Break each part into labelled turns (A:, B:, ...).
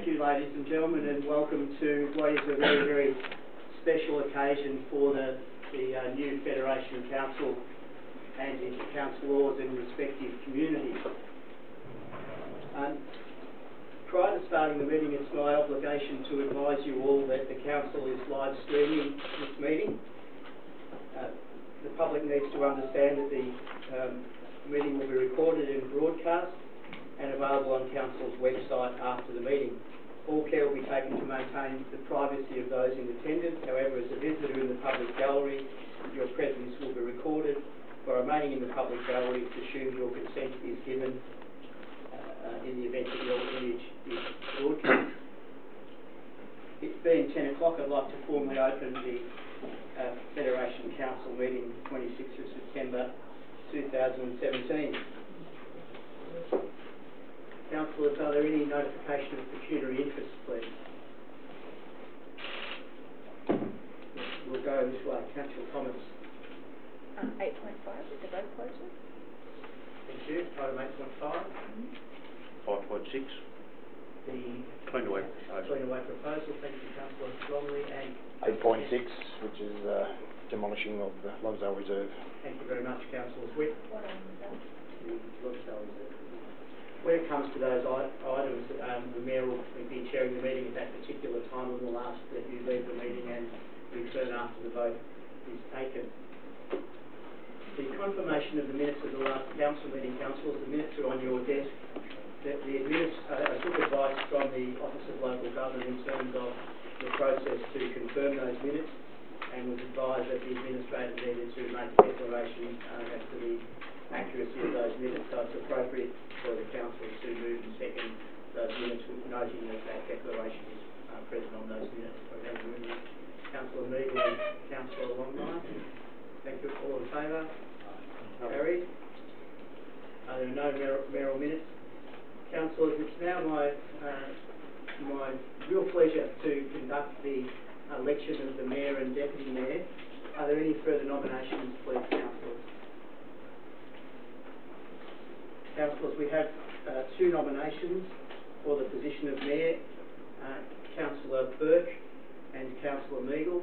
A: Thank you, ladies and gentlemen, and welcome to what is a very, very special occasion for the new Federation Council and its councillors in respective communities. Prior to starting the meeting, it's my obligation to advise you all that the Council is live streaming this meeting. The public needs to understand that the meeting will be recorded and broadcast and available on Council's website after the meeting. All care will be taken to maintain the privacy of those in attendance. However, as a visitor in the public gallery, your presence will be recorded. For remaining in the public gallery, it's assumed your consent is given in the event that your image is broadcast. It's being 10 o'clock, I'd like to formally open the Federation Council meeting 26th of September 2017. Councillors, are there any notification of pecuniary interest, please? We'll go this way. Councillor Thomas.
B: 8.5 is the vote closure.
A: Thank you. Item 8.5.
C: 5.6.
A: The
C: Clean away proposal.
A: Clean away proposal. Thank you, Councillor Longley. And
D: 8.6, which is demolishing of the Lovedale Reserve.
A: thank you very much, Councillor Swift.
B: What item is that?
A: The Lovedale Reserve. When it comes to those items, the Mayor will be chairing the meeting at that particular time and will ask that you leave the meeting and return after the vote is taken. The confirmation of the minutes of the last council meeting, councillors, the minutes are on your desk. I took advice from the Office of Local Government in terms of the process to confirm those minutes and was advised that the administrator needed to make a declaration as to the accuracy of those minutes, so it's appropriate for the council to move and second those minutes, with noting that that declaration is present on those minutes. Councillor Meagle and Councillor Longley. Thank you. All in favour? Carried. Are there no mayoral minutes? Councillors, it's now my real pleasure to conduct the election of the Mayor and Deputy Mayor. Are there any further nominations, please, councillors? Councillors, we have two nominations for the position of Mayor, Councillor Burke and Councillor Meagle.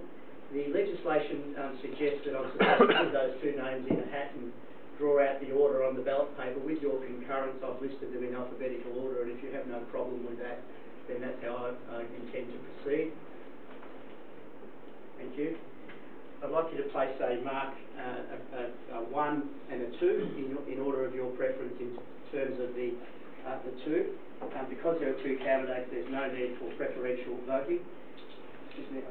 A: The legislation suggests that I'm supposed to put those two names in a hat and draw out the order on the ballot paper. With your concurrence, I've listed them in alphabetical order, and if you have no problem with that, then that's how I intend to proceed. Thank you. I'd like you to place a mark, a 1 and a 2 in order of your preference in terms of the 2. Because there are two candidates, there's no need for preferential voting. Excuse me.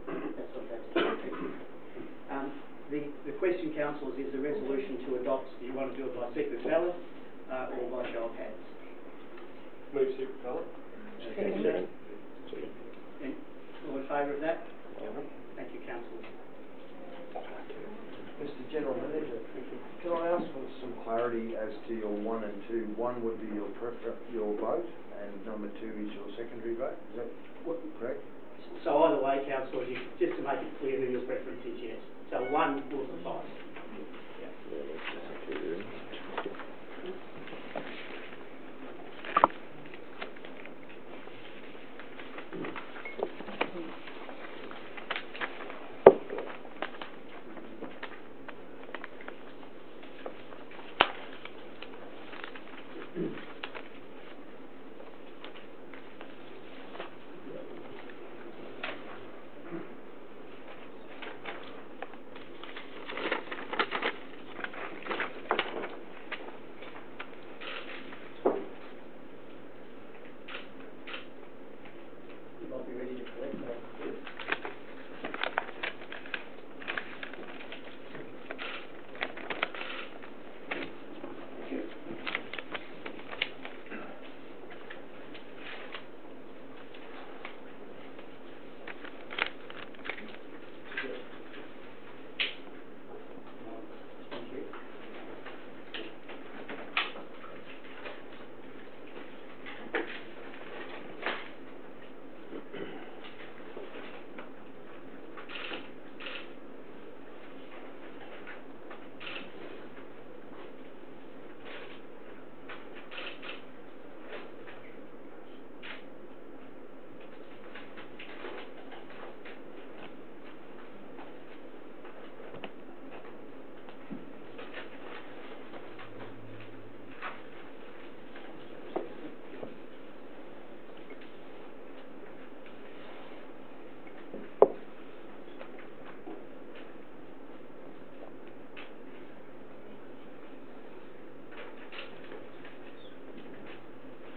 A: That's what that's. Thank you. The question, councillors, is the resolution to adopt. Do you want to do it by secret ballot or by show of hands?
C: Move secret ballot.
A: Second. And all in favour of that? Thank you, councillors.
E: Mr. General Manager, can I ask for some clarity as to your 1 and 2? 1 would be your vote, and number 2 is your secondary vote. Is that correct?
A: So either way, councillors, just to make it clear who your preference is, yes. So 1 will suffice.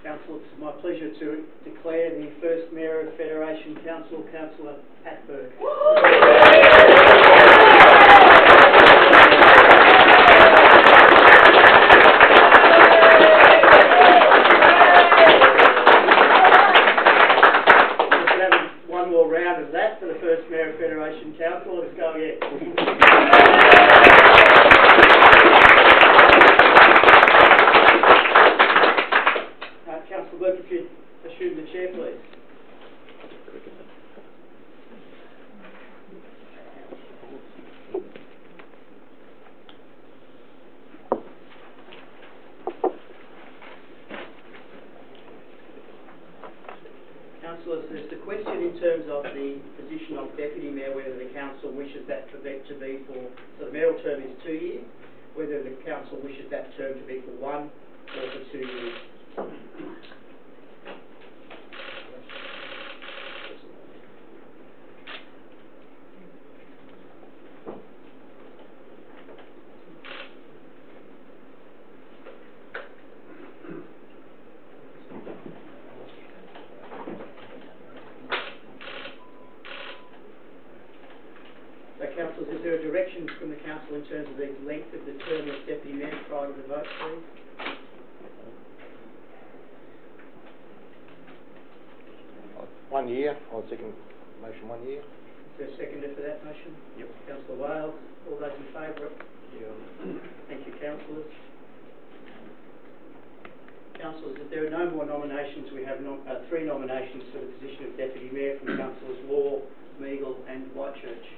A: Council, it's my pleasure to declare the first Mayor of Federation Council, Councillor Pat Burke. One more round of that for the first Mayor of Federation Council. Let's go again. Councillor Burke, if you'd assume the chair, please. Councillors, there's the question in terms of the position of Deputy Mayor, whether the Council wishes that to be for, so the mayoral term is 2 years, whether the Council wishes that term to be for 1 or for 2 years. Councillors, is there a direction from the Council in terms of the length of the term of Deputy Mayor prior to the vote, please?
D: One year. I'll second motion 1 year.
A: Is there a seconder for that motion?
C: Yep.
A: Councillor Wales, all those in favour? Thank you, Councillors. Councillors, if there are no more nominations, we have 3 nominations for the position of Deputy Mayor from Councillors Law, Meagle and Whitechurch.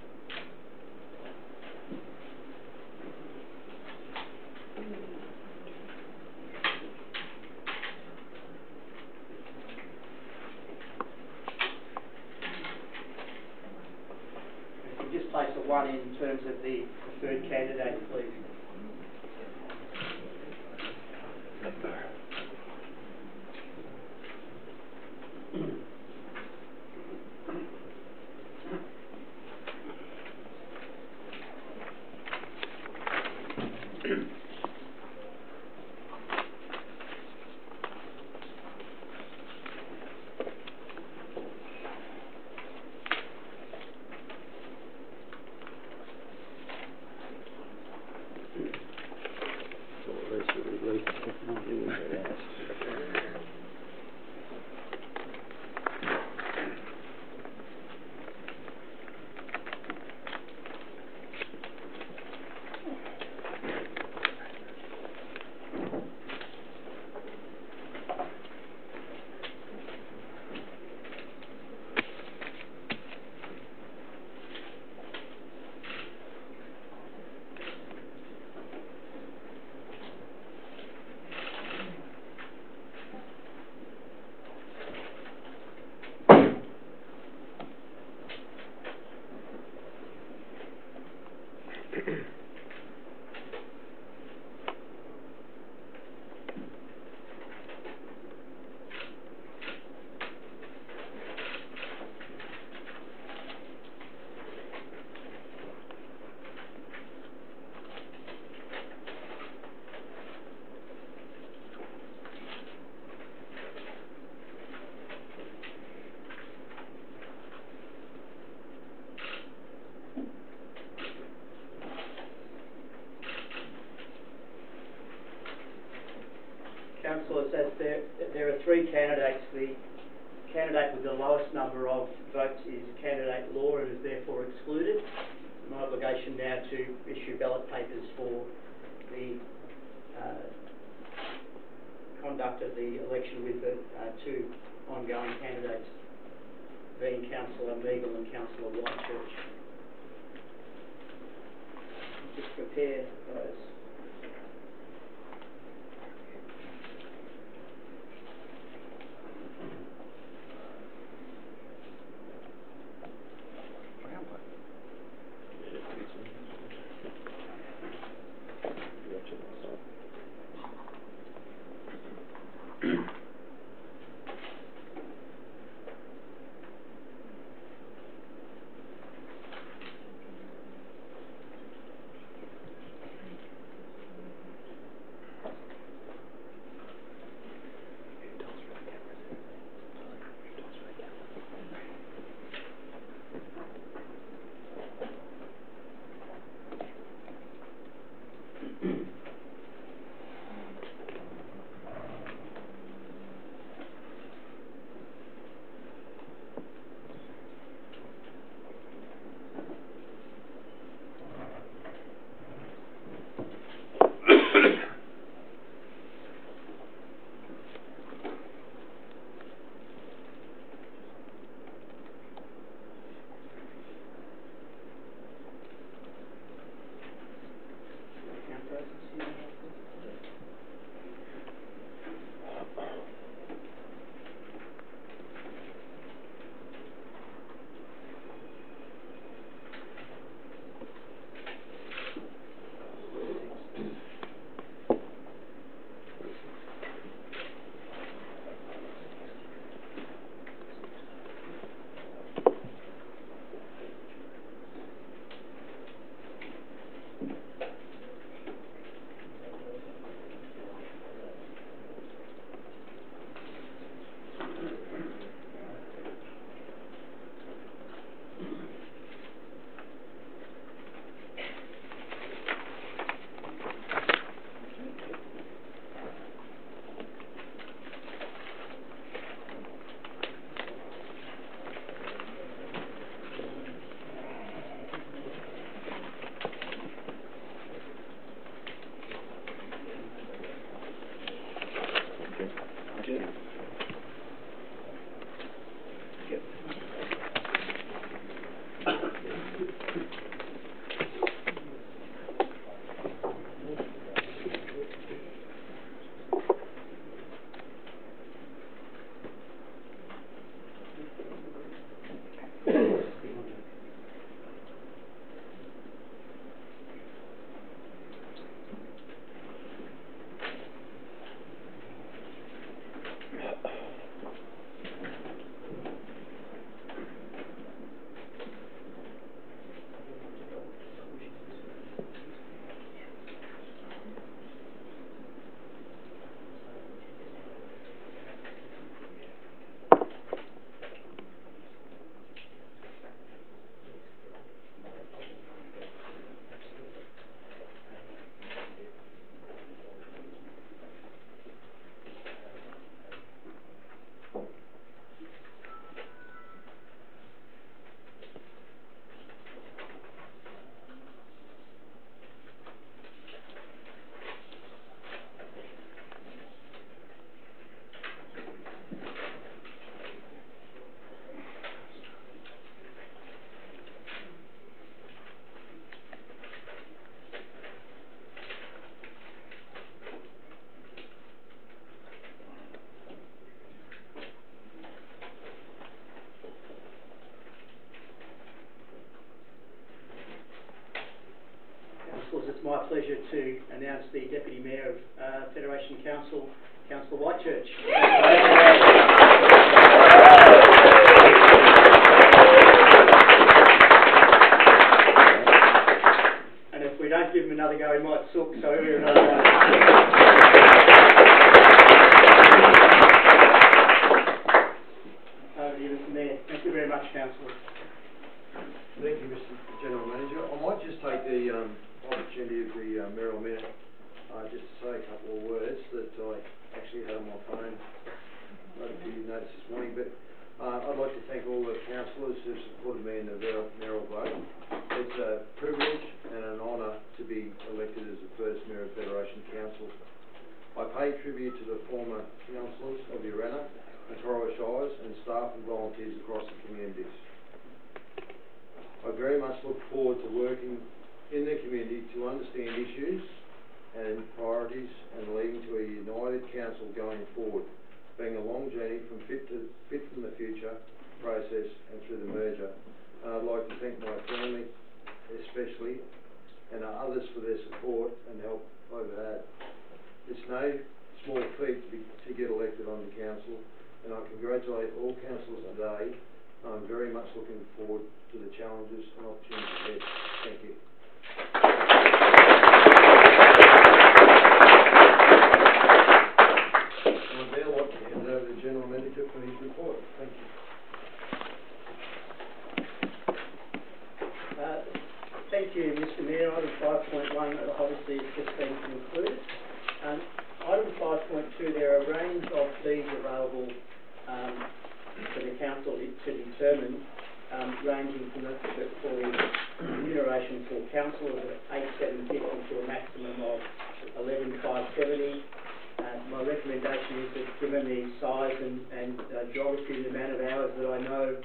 A: Just place a 1 in terms of the preferred candidate, please. Councillors, as there are 3 candidates. The candidate with the lowest number of votes is candidate Law and is therefore excluded. My obligation now to issue ballot papers for the conduct of the election with the 2 ongoing candidates, being Councillor Meagle and Councillor Whitechurch. Just prepare those. to announce the Deputy Mayor of Federation Council, Councillor Whitechurch. And if we don't give him another go, he might sook, so he'll hear another one. Over to you, Mr. Mayor. Thank you very much, Councillor.
E: Thank you, Mr. General Manager. I might just take the opportunity of the Merrill Minute just to say a couple of words that I actually had on my phone. I don't know if you noticed this morning, but I'd like to thank all the councillors who supported me in the Merrill vote. It's a privilege and an honour to be elected as the first Mayor of Federation Council. I pay tribute to the former councillors of Urannah and Torres Shires and staff and volunteers across the communities. I very much look forward to working in the community to understand issues and priorities and leading to a united council going forward, being a long journey from Fit from the Future process and through the merger. And I'd like to thank my family especially and others for their support and help I've had. It's no small feat to get elected on the council, and I congratulate all councillors today. I'm very much looking forward to the challenges and opportunities ahead. Thank you. And I'd now like to hand over to the General Manager for his report. Thank you.
A: Thank you, Mr. Mayor. Item 5.1 obviously has just been concluded. Item 5.2, there are a range of fees available for the council to determine, ranging from for remuneration for councillors at $8,750 to a maximum of $11,570. My recommendation is that, given the size and geography and the amount of hours that I know,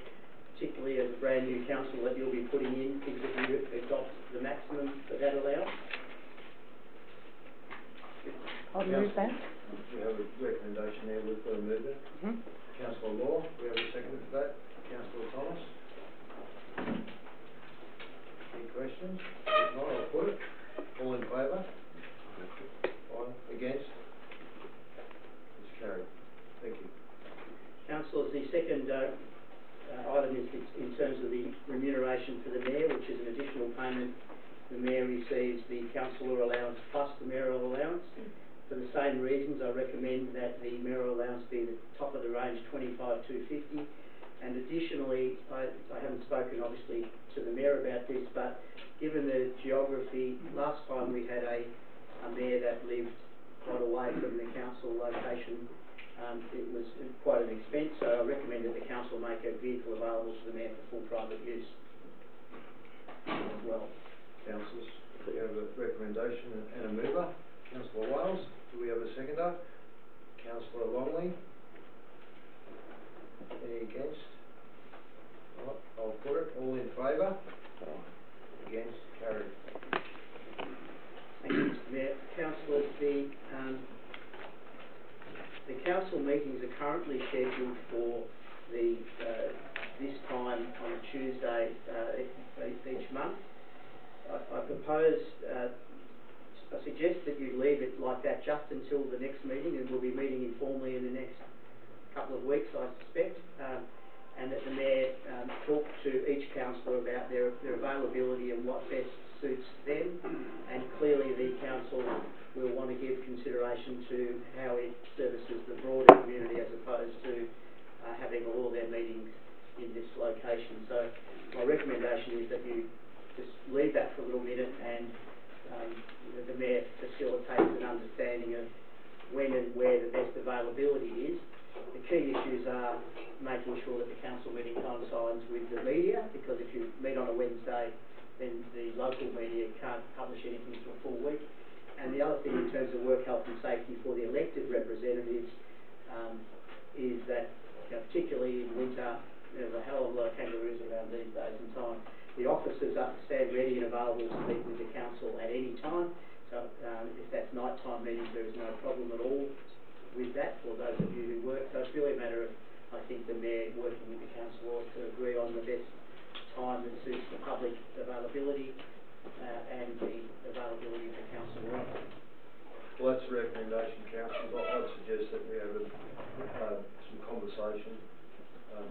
A: particularly as a brand new council, that you'll be putting in, is that you adopt the maximum for that allowance.
B: I'll move that.
E: We have a recommendation there with the movement. Councillor Law, we have a second for that. Councillor Thomas. Any questions? If not, I'll put it. All in favour? Aye. Against? It's carried. Thank you.
A: Councillors, the second item is in terms of the remuneration for the Mayor, which is an additional payment. The Mayor receives the councillor allowance plus the mayoral allowance. For the same reasons, I recommend that the mayoral allowance be the top of the range, $25,250. And additionally, I haven't spoken obviously to the Mayor about this, but given the geography, last time we had a Mayor that lived quite away from the council location, it was quite an expense, so I recommend that the council make a vehicle available to the Mayor for full private use as well.
E: Councillors, we have a recommendation and a mover. Councillor Wales, do we have a seconder? Councillor Longley? Any against? Right, I'll put it. All in favour? Against? Carried.
A: Thank you, Mr. Mayor. Councillors, the council meetings are currently scheduled for this time on a Tuesday each month. I propose, I suggest that you leave it like that just until the next meeting, and we'll be meeting informally in the next couple of weeks, I suspect, and that the Mayor talk to each councillor about their availability and what best suits them, and clearly the council will want to give consideration to how it services the broader community as opposed to having all of their meetings in this location. So my recommendation is that you just leave that for a little minute, and the Mayor facilitates an understanding of when and where the best availability is. The key issues are making sure that the council meeting coincides with the media, because if you meet on a Wednesday, then the local media can't publish anything for a full week. And the other thing in terms of work, health and safety for the elected representatives is that, particularly in winter, there's a hell of a lot of kangaroos around these days and time. The officers stand ready and available to meet with the council at any time. So if that's nighttime meetings, there is no problem at all with that for those of you who work. So it's really a matter of, I think, the Mayor working with the council to agree on the best time that suits the public availability. and the availability of the council room.
E: Well, that's the recommendation, councillors. I'd suggest that we have some conversation,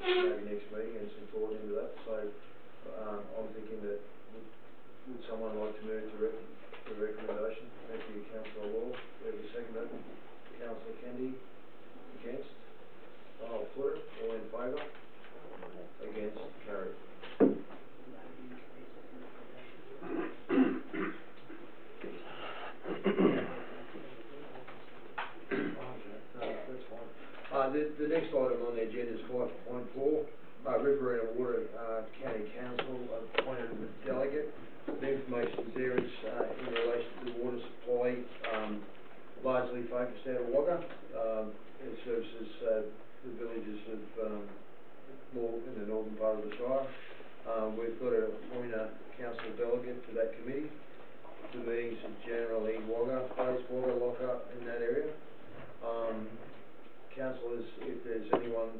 E: maybe next meeting, and some thought into that. So, I'm thinking that would someone like to move the recommendation? Thank you, Councillor Law. We have a second. Councillor Kendi. Against? I'll put it. All in favour? Against? Carried. The next item on the agenda is 5.4, River and Water County Council appointed a delegate. The information is there. It's in relation to the water supply, largely focused out of Wagga. It services the villages of more in the northern part of the Shire. We've got to appoint a council delegate to that committee. The meetings are generally Wagga, based Wagga, Lockhart, in that area. Councillors, if there's anyone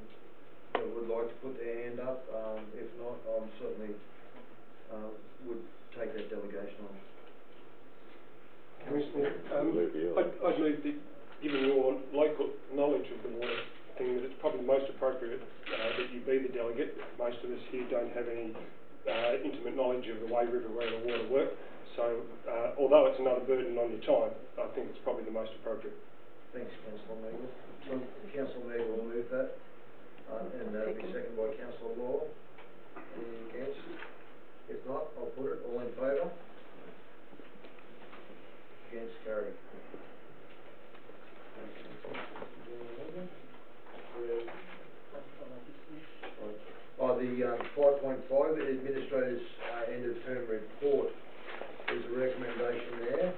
E: that would like to put their hand up, if not, I certainly would take that delegation on.
F: Commissioner, I'd move that, given your local knowledge of the water thing, that it's probably most appropriate that you be the delegate. Most of us here don't have any intimate knowledge of the way River and Water work, so although it's another burden on your time, I think it's probably the most appropriate.
E: Thanks, Councillor Meagle. So, Councillor Meagle will move that, and that'll be seconded by Councillor Law. Any against? If not, I'll put it. All in favour? Against? Carried. The 5.5, the Administrator's end of term report. There's a recommendation there.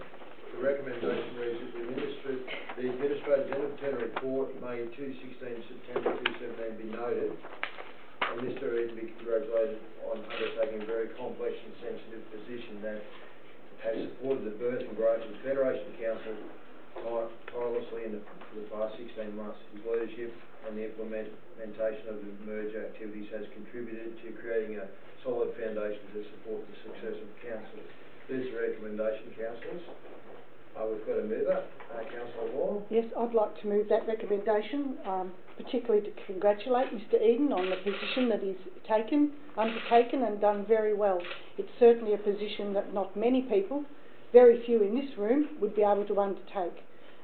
E: The recommendation reads that the Administrator's end of term report, May 2016, September 2017, be noted, and Mr. Eden be congratulated on undertaking a very complex and sensitive position that has supported the birth and growth of the Federation Council tirelessly for the past 16 months. His leadership and the implementation of the merger activities has contributed to creating a solid foundation to support the success of the Council. There's the recommendation, councillors. We've got a mover, Councillor Law.
B: Yes, I'd like to move that recommendation, particularly to congratulate Mr. Eden on the position that he's undertaken and done very well. It's certainly a position that not many people, very few in this room, would be able to undertake.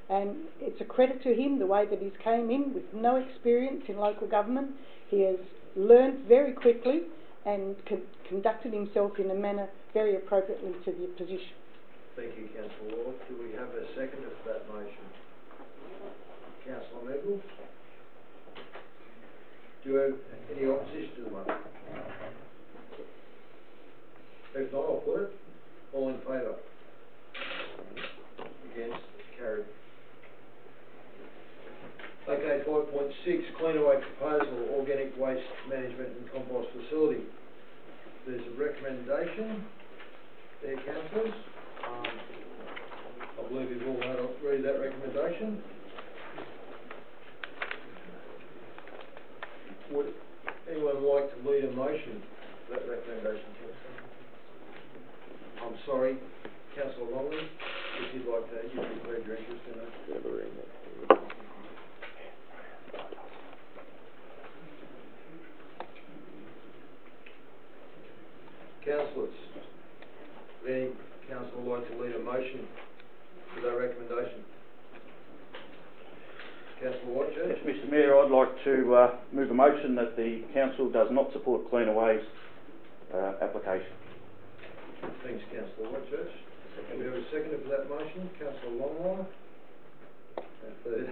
B: And it's a credit to him the way that he's came in with no experience in local government. He has learned very quickly and conducted himself in a manner very appropriately to the position.
E: Thank you, Councillor Law. Do we have a seconder for that motion? Councillor Meagle. Do you have any opposition to the motion? If not, I'll put it. All in favour? Against? Carried. Okay, 5.6, Cleanaway proposal, organic waste management and compost facility. There's a recommendation there, councillors. I believe you've all had to read that recommendation. Would anyone like to lead a motion for that recommendation, Councillor? I'm sorry, Councillor Longley, if you'd like to, you've declared your interest in it. Councillors, would any councillor like to lead a motion for that recommendation? Councillor Whitechurch.
C: Yes, Mr. Mayor, I'd like to move a motion that the council does not support Cleanaway's application.
E: Thanks, Councillor Whitechurch. Can we have a seconder for that motion? Councillor Longmire. And third.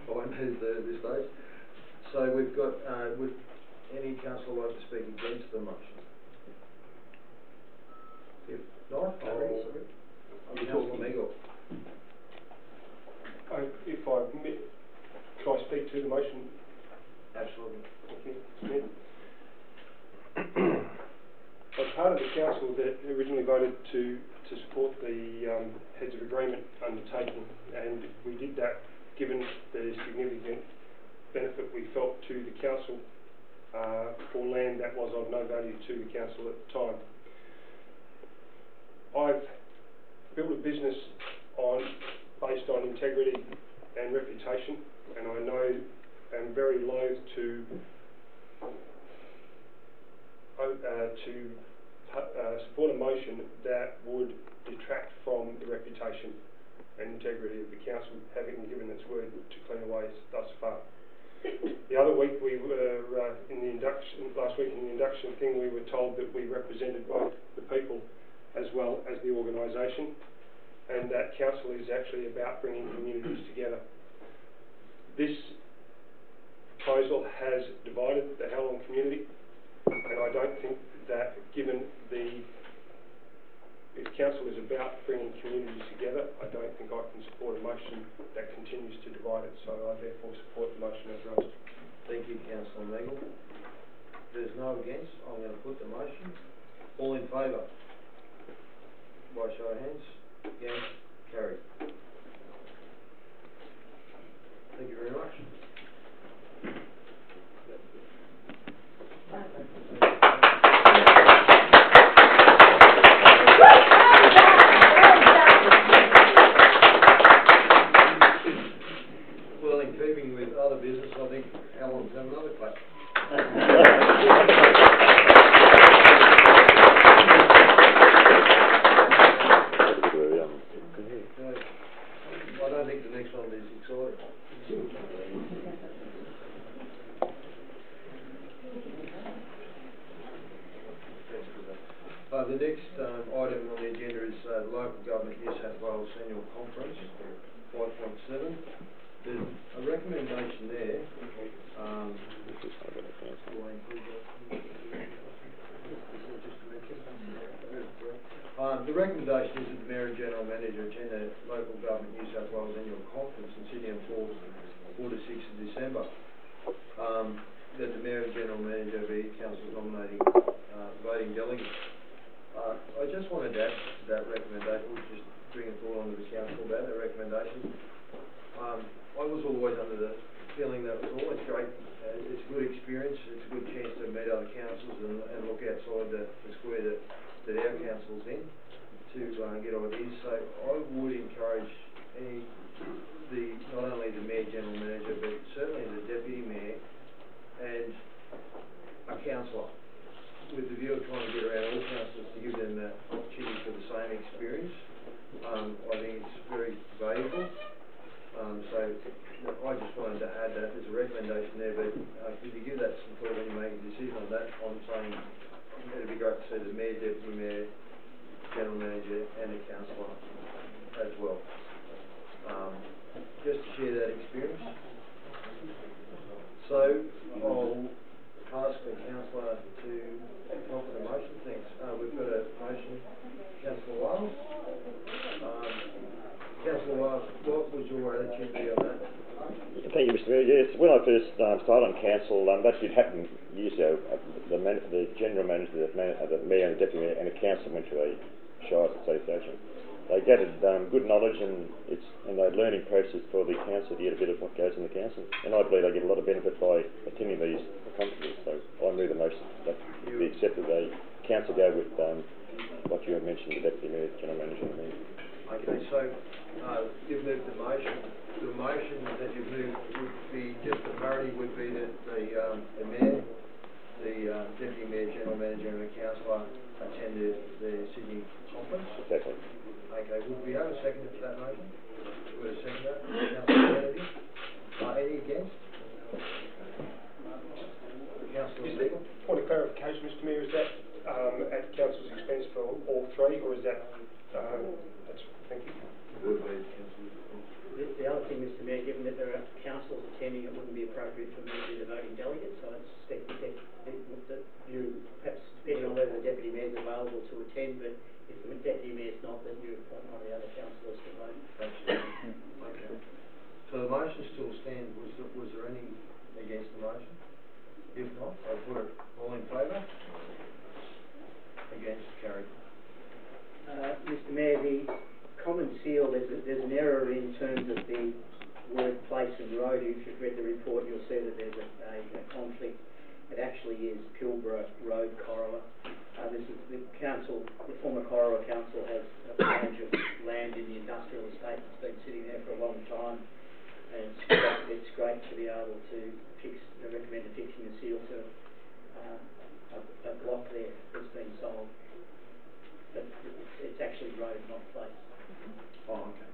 E: I won't move third at this stage. So we've got, would any councillor like to speak against the motion? If not, Councillor Meagle.
F: If I admit, can I speak to the motion?
E: Absolutely.
F: Thank you. I was part of the council that originally voted to support the heads of agreement undertaking, and we did that given the significant benefit we felt to the council for land that was of no value to the council at the time. I've built a business based on integrity and reputation, and I know I'm very loath to support a motion that would detract from the reputation and integrity of the council, having given its word to Cleanaway's thus far. The other week we were last week in the induction thing, we were told that we represented both the people as well as the organisation, and that council is actually about bringing communities together. This proposal has divided the Howland community, and I don't think that, given if council is about bringing communities together, I don't think I can support a motion that continues to divide it, so I therefore support the motion as raised.
E: Thank you, Councillor Meagle. There's no against. I'm going to put the motion. All in favour? By show of hands. Against? Carried. Thank you very much. Well, in keeping with other business, I think Alan's have another clap. I don't think the next one is exciting. The next item on the agenda is Local Government New South Wales Annual Conference, 5.7. There's a recommendation there. The recommendation is that the Mayor and General Manager attend the Local Government New South Wales Annual Conference in Sydney on 4 to 6 of December. That the Mayor and General Manager be Council's nominating voting delegates. I just wanted to add to that recommendation, just bring a thought onto the Council about that recommendation. I was always under the feeling that it was always great. It's a good experience, it's a good chance to meet other councils and look outside the square that our council's in to get ideas. So I would encourage not only the Mayor General Manager, but certainly the Deputy Mayor and a councillor, with the view of trying to get around all councillors to give them the opportunity for the same experience. I think it's very valuable. So I just wanted to add that there's a recommendation there, but could you give that some thought when you make a decision on that? I'm saying it'd be great to see the Mayor, Deputy Mayor, General Manager and a councillor as well. Just to share that experience. So I'll ask the councillor to offer the motion. Thanks. We've got a motion. Councillor Wales. Councillor Wales, what would your attitude be on that?
G: Thank you, Mr Mayor. Yes, when I first started on council, that did happen years ago. The General Manager, the Mayor and Deputy Mayor and a council went to a Shires Association. They gathered good knowledge and a learning process for the council to get a bit of what goes in the council. And I believe they get a lot of benefit by attending these conferences. So I move the motion that be accepted. The council go with what you have mentioned, the Deputy Mayor, General Manager and Mayor.
E: Okay, so you've moved the motion. The motion that you've moved would be, just the parity would be that the Mayor, the Deputy Mayor, General Manager and the councillor attended the Sydney conference.
G: Exactly.
E: Okay, would we have a seconder for that motion? Would a seconder? Councillor Kennedy? Any against? Councillor Siegel?
F: Point of clarification, Mr Mayor, is that at council's expense for all three, or is that, thank you.
A: The other thing, Mr Mayor, given that there are councils attending, it wouldn't be appropriate for me to be the voting delegate, so I suspect that you, perhaps depending on whether the Deputy Mayor is available to attend, but if the Deputy Mayor is not, then you appoint one of the other councillors to vote.
E: Okay. So the motion still stands. Was there any against the motion? If not, I'll put it all in favour. Against, carried.
A: Mr Mayor, the common seal, there's an error in terms of the word place and road. If you've read the report, you'll see that there's a conflict It actually is Pilbara Road Corowa. This is the council, the former Corowa Council has a range of land in the industrial estate that's been sitting there for a long time, and it's great to be able to recommend fixing the seal to a block there that's been sold. But it's actually road, not place.
E: Oh, okay.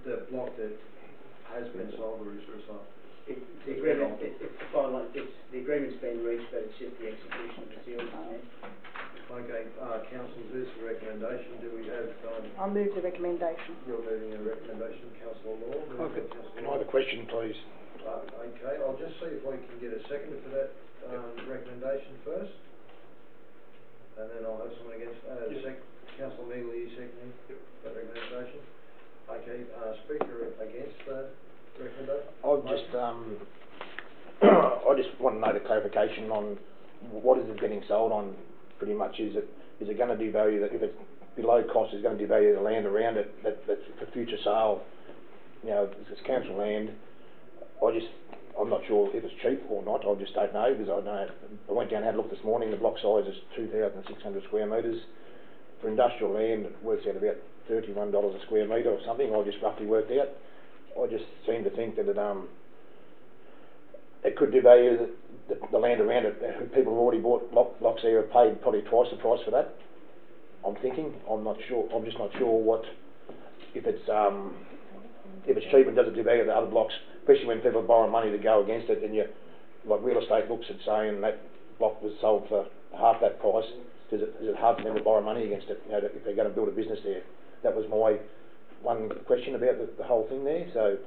E: The block that has been sold, or is for sale?
A: The agreement's been reached, but it's just the execution of the seal.
E: Okay, councillors, this is the recommendation. Do we have,
B: I'll move the recommendation.
E: you're moving a recommendation, councillor Law?
D: Can I have a question, please?
E: Okay, I'll just see if I can get a seconder for that recommendation first. And then I'll have someone against, councillor Meagle, you seconding that recommendation? Okay, speaker against that recommendation?
D: I just want to know the clarification on what is it getting sold on. Pretty much, is it going to devalue that? If it's below cost, is it going to devalue the land around it that's for future sale? You know, it's council land. I'm not sure if it's cheap or not. I just don't know, because I went down and had a look this morning. The block size is 2,600 square metres. For industrial land, it works out about $31 a square metre or something. I just roughly worked out. I just seem to think that it could devalue the land around it. People who already bought blocks there have paid probably twice the price for that. I'm thinking. I'm not sure. I'm just not sure if it's cheap and does it devalue the other blocks, especially when people borrow money to go against it. And like real estate looks at saying that block was sold for half that price. Is it hard for them to borrow money against it? You know, if they're going to build a business there. That was my one question about the whole thing there. So.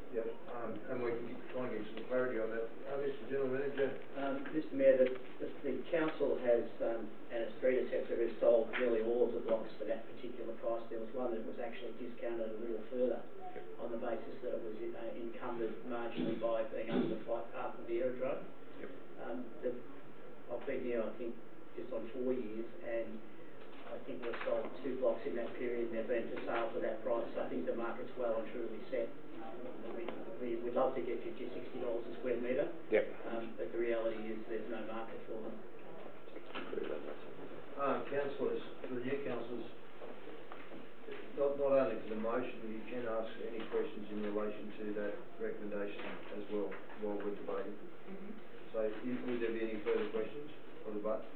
E: Yep, and we can try and get some clarity on that. Mr. General Manager.
A: Mr Mayor, the council has, and its predecessor has sold nearly all of the blocks for that particular price. There was one that was actually discounted a little further on the basis that it was encumbered marginally by being under the flight path of the aerodrome. I've been here, I think, just on 4 years, and I think we've sold 2 blocks in that period, and they've been for sale for that price. So I think the market's well and truly set. We'd love to get $50, $60 a square metre, but the reality is there's no market for them.
E: Councillors, for the new councillors, not only for the motion, you can ask any questions in relation to that recommendation as well while we're debating. So would there be any further questions or debate?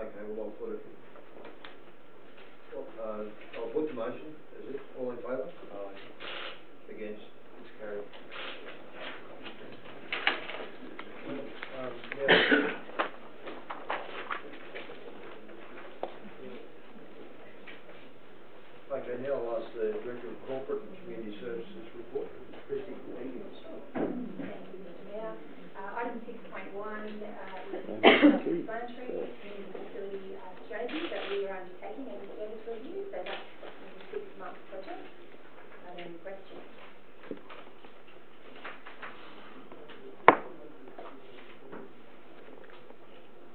E: Okay, well I'll put it. I'll put the motion. Is it all in favour? Against? It's carried. Okay, now I'll ask the Director of Corporate and Community Services report. Christy, thank you.
H: Yeah. Item 6.1 is self-explanatory community facility strategy that we are undertaking as a service review. So that's a 6-month project. Are there any questions?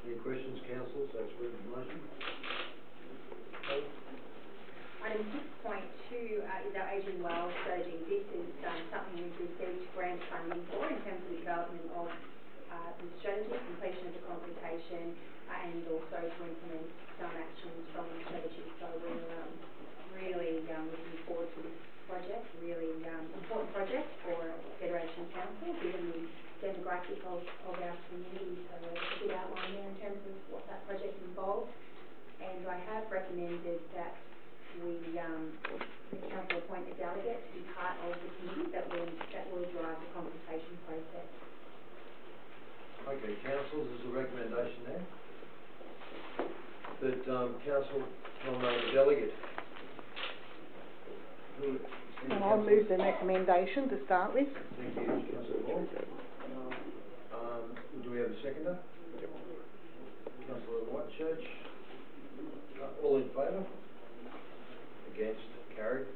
E: Any questions, councillors? That's for information.
H: Item 6.2 is our Ageing Well strategy. This is something we've received grant funding for in terms of the development of the strategy, completion of the consultation, and also to implement some actions from the strategy. So we're really looking forward to this project, really important project for Federation Council, given the demographic of our community. So there's a good outline there in terms of what that project involves. And I have recommended that the council appoint a delegate to be part of the committee that will drive the consultation process.
E: Okay, councillors, there's a recommendation there that council nominate a delegate.
B: And I'll move the recommendation to start with.
E: Thank you, Councillor Hall. Do we have a seconder? Councillor Whitechurch. All in favour? Against? Carried.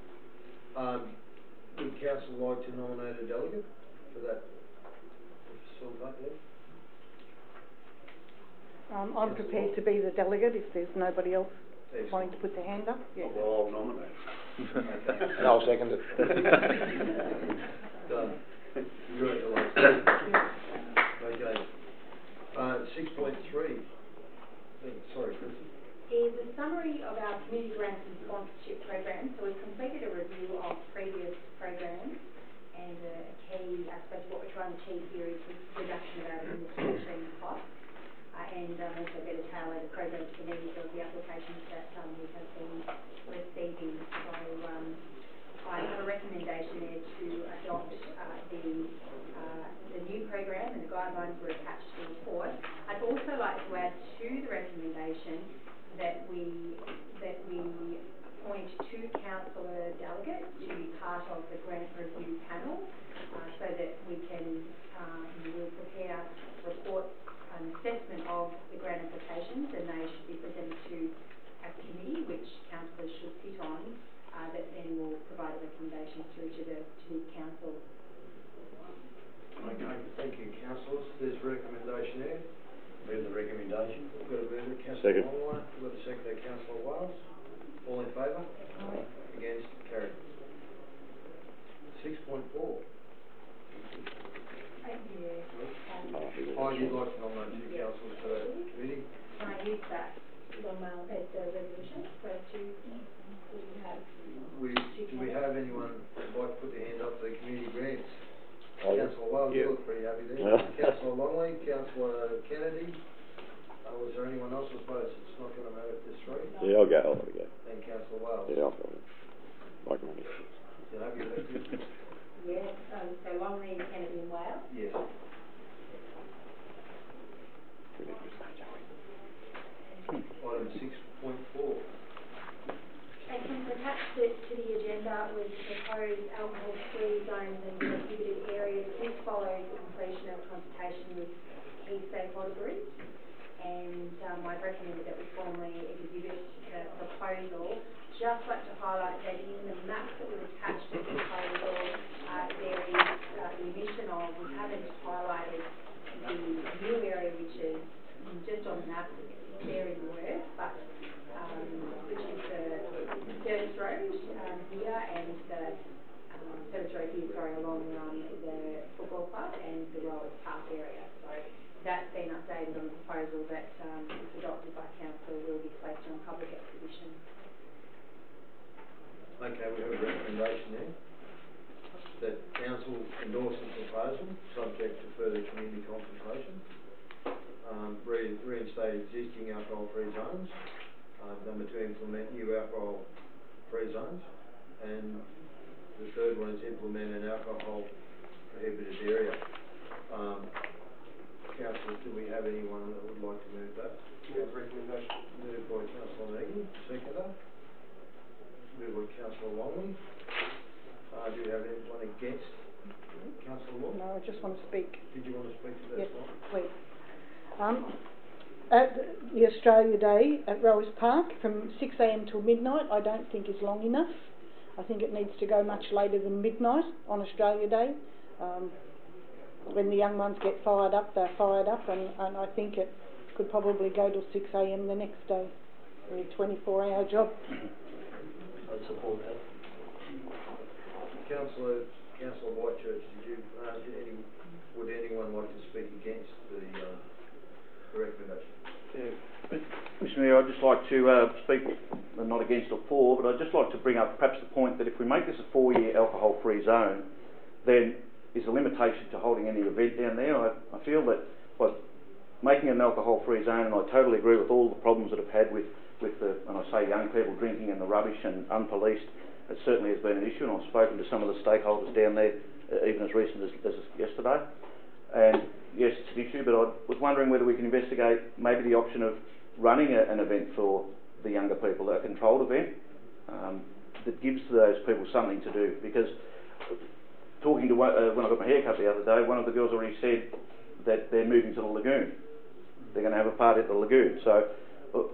E: Would council like to nominate a delegate for that?
B: I'm prepared to be the delegate if there's nobody else wanting to put their hand up. Yeah.
C: Well, I'll nominate.
D: And I'll second it.
E: Done. Congratulations.
H: summary of our community grants and sponsorship programs. So we've completed a review of previous programs, and a key aspect of what we're trying to achieve here is the reduction of our administration costs, and also better tailor the program to the needs of the applications that we have been receiving. So I have a recommendation there to adopt the new program, and the guidelines were attached to the report. I'd also like to add to the recommendation that we appoint 2 councillor delegates to be part of the grant review panel, so that we can we'll prepare reports, an assessment of the grant applications, and they should be presented to a committee which councillors should sit on, that then will provide a recommendation through to the council.
E: Okay, thank you, councillors. There's a recommendation there.
I: Move the recommendation.
E: We've got a mover, councillor
G: Second.
E: Longline. We've got a seconder, councillor Wales. All in favour?
H: Aye.
E: Against? Carried. 6.4.
H: Thank you.
E: I'd like to nominate 2 councillors for that committee.
H: Can I use that from as the resolution for do we have?
E: Do we have anyone that'd like to put their hand up for the community grants?
G: Yeah.
E: Councillor Wells, you look pretty happy there. Councillor Longley, Councillor Kennedy. Was there anyone else? I suppose it's not going to matter if there's 3.
G: Yeah, I'll go.
E: And Councillor Wells.
G: Yeah, I'll go. Like money.
E: You happy elected?
H: Yes, so Longley, Kennedy and Wales.
E: Yes. Item 6.4.
H: Excellent. Attached to the agenda was proposed alcohol-free zones and prohibited areas. This follows the completion of consultation with key stakeholder groups, and I've recommended that we formally exhibit the proposal. Just like to highlight that in the map that was attached to the proposal, there is the omission of, we haven't highlighted the new area, which is just on the map, it's there in the Word, but which is the Service Road here, and the Service Road here, sorry, along the football club and the Rowers Park area. So that's been updated on the proposal that, if adopted by council, will be placed on public exhibition.
E: Okay, we have a recommendation there that council endorse the proposal subject to further community consultation. Reinstate existing alcohol-free zones. Number 2, implement new alcohol-free zones. And the third one is implement an alcohol prohibited area. Council, do we have anyone that would like to move that?
F: Move recommendation.
E: Moved by Councillor Megan, seconder. Moved by Councillor Longley. Do you have anyone against? Councillor Law?
B: No, I just want to speak.
E: Did you want to speak to that?
B: Yes, please. At the Australia Day at Rowers Park from 6 a.m. till midnight, I don't think is long enough. I think it needs to go much later than midnight on Australia Day. When the young ones get fired up, they're fired up, and I think it could probably go till 6 a.m. the next day. A 24-hour job.
I: I support that.
E: Councillor Whitechurch, would anyone like to speak against the recommendation?
C: Yeah. Mr Mayor, I'd just like to speak, not against or for, but I'd just like to bring up perhaps the point that if we make this a 4-year alcohol-free zone, then is a limitation to holding any event down there. I feel that by making it an alcohol-free zone, and I totally agree with all the problems that I've had with the, and I say young people drinking and the rubbish and unpoliced, it certainly has been an issue, and I've spoken to some of the stakeholders down there, even as recent as yesterday. And yes, it's an issue, but I was wondering whether we can investigate maybe the option of running an event for the younger people, a controlled event that gives those people something to do. Because talking to when I got my hair cut the other day, one of the girls already said that they're moving to the lagoon. They're going to have a party at the lagoon. So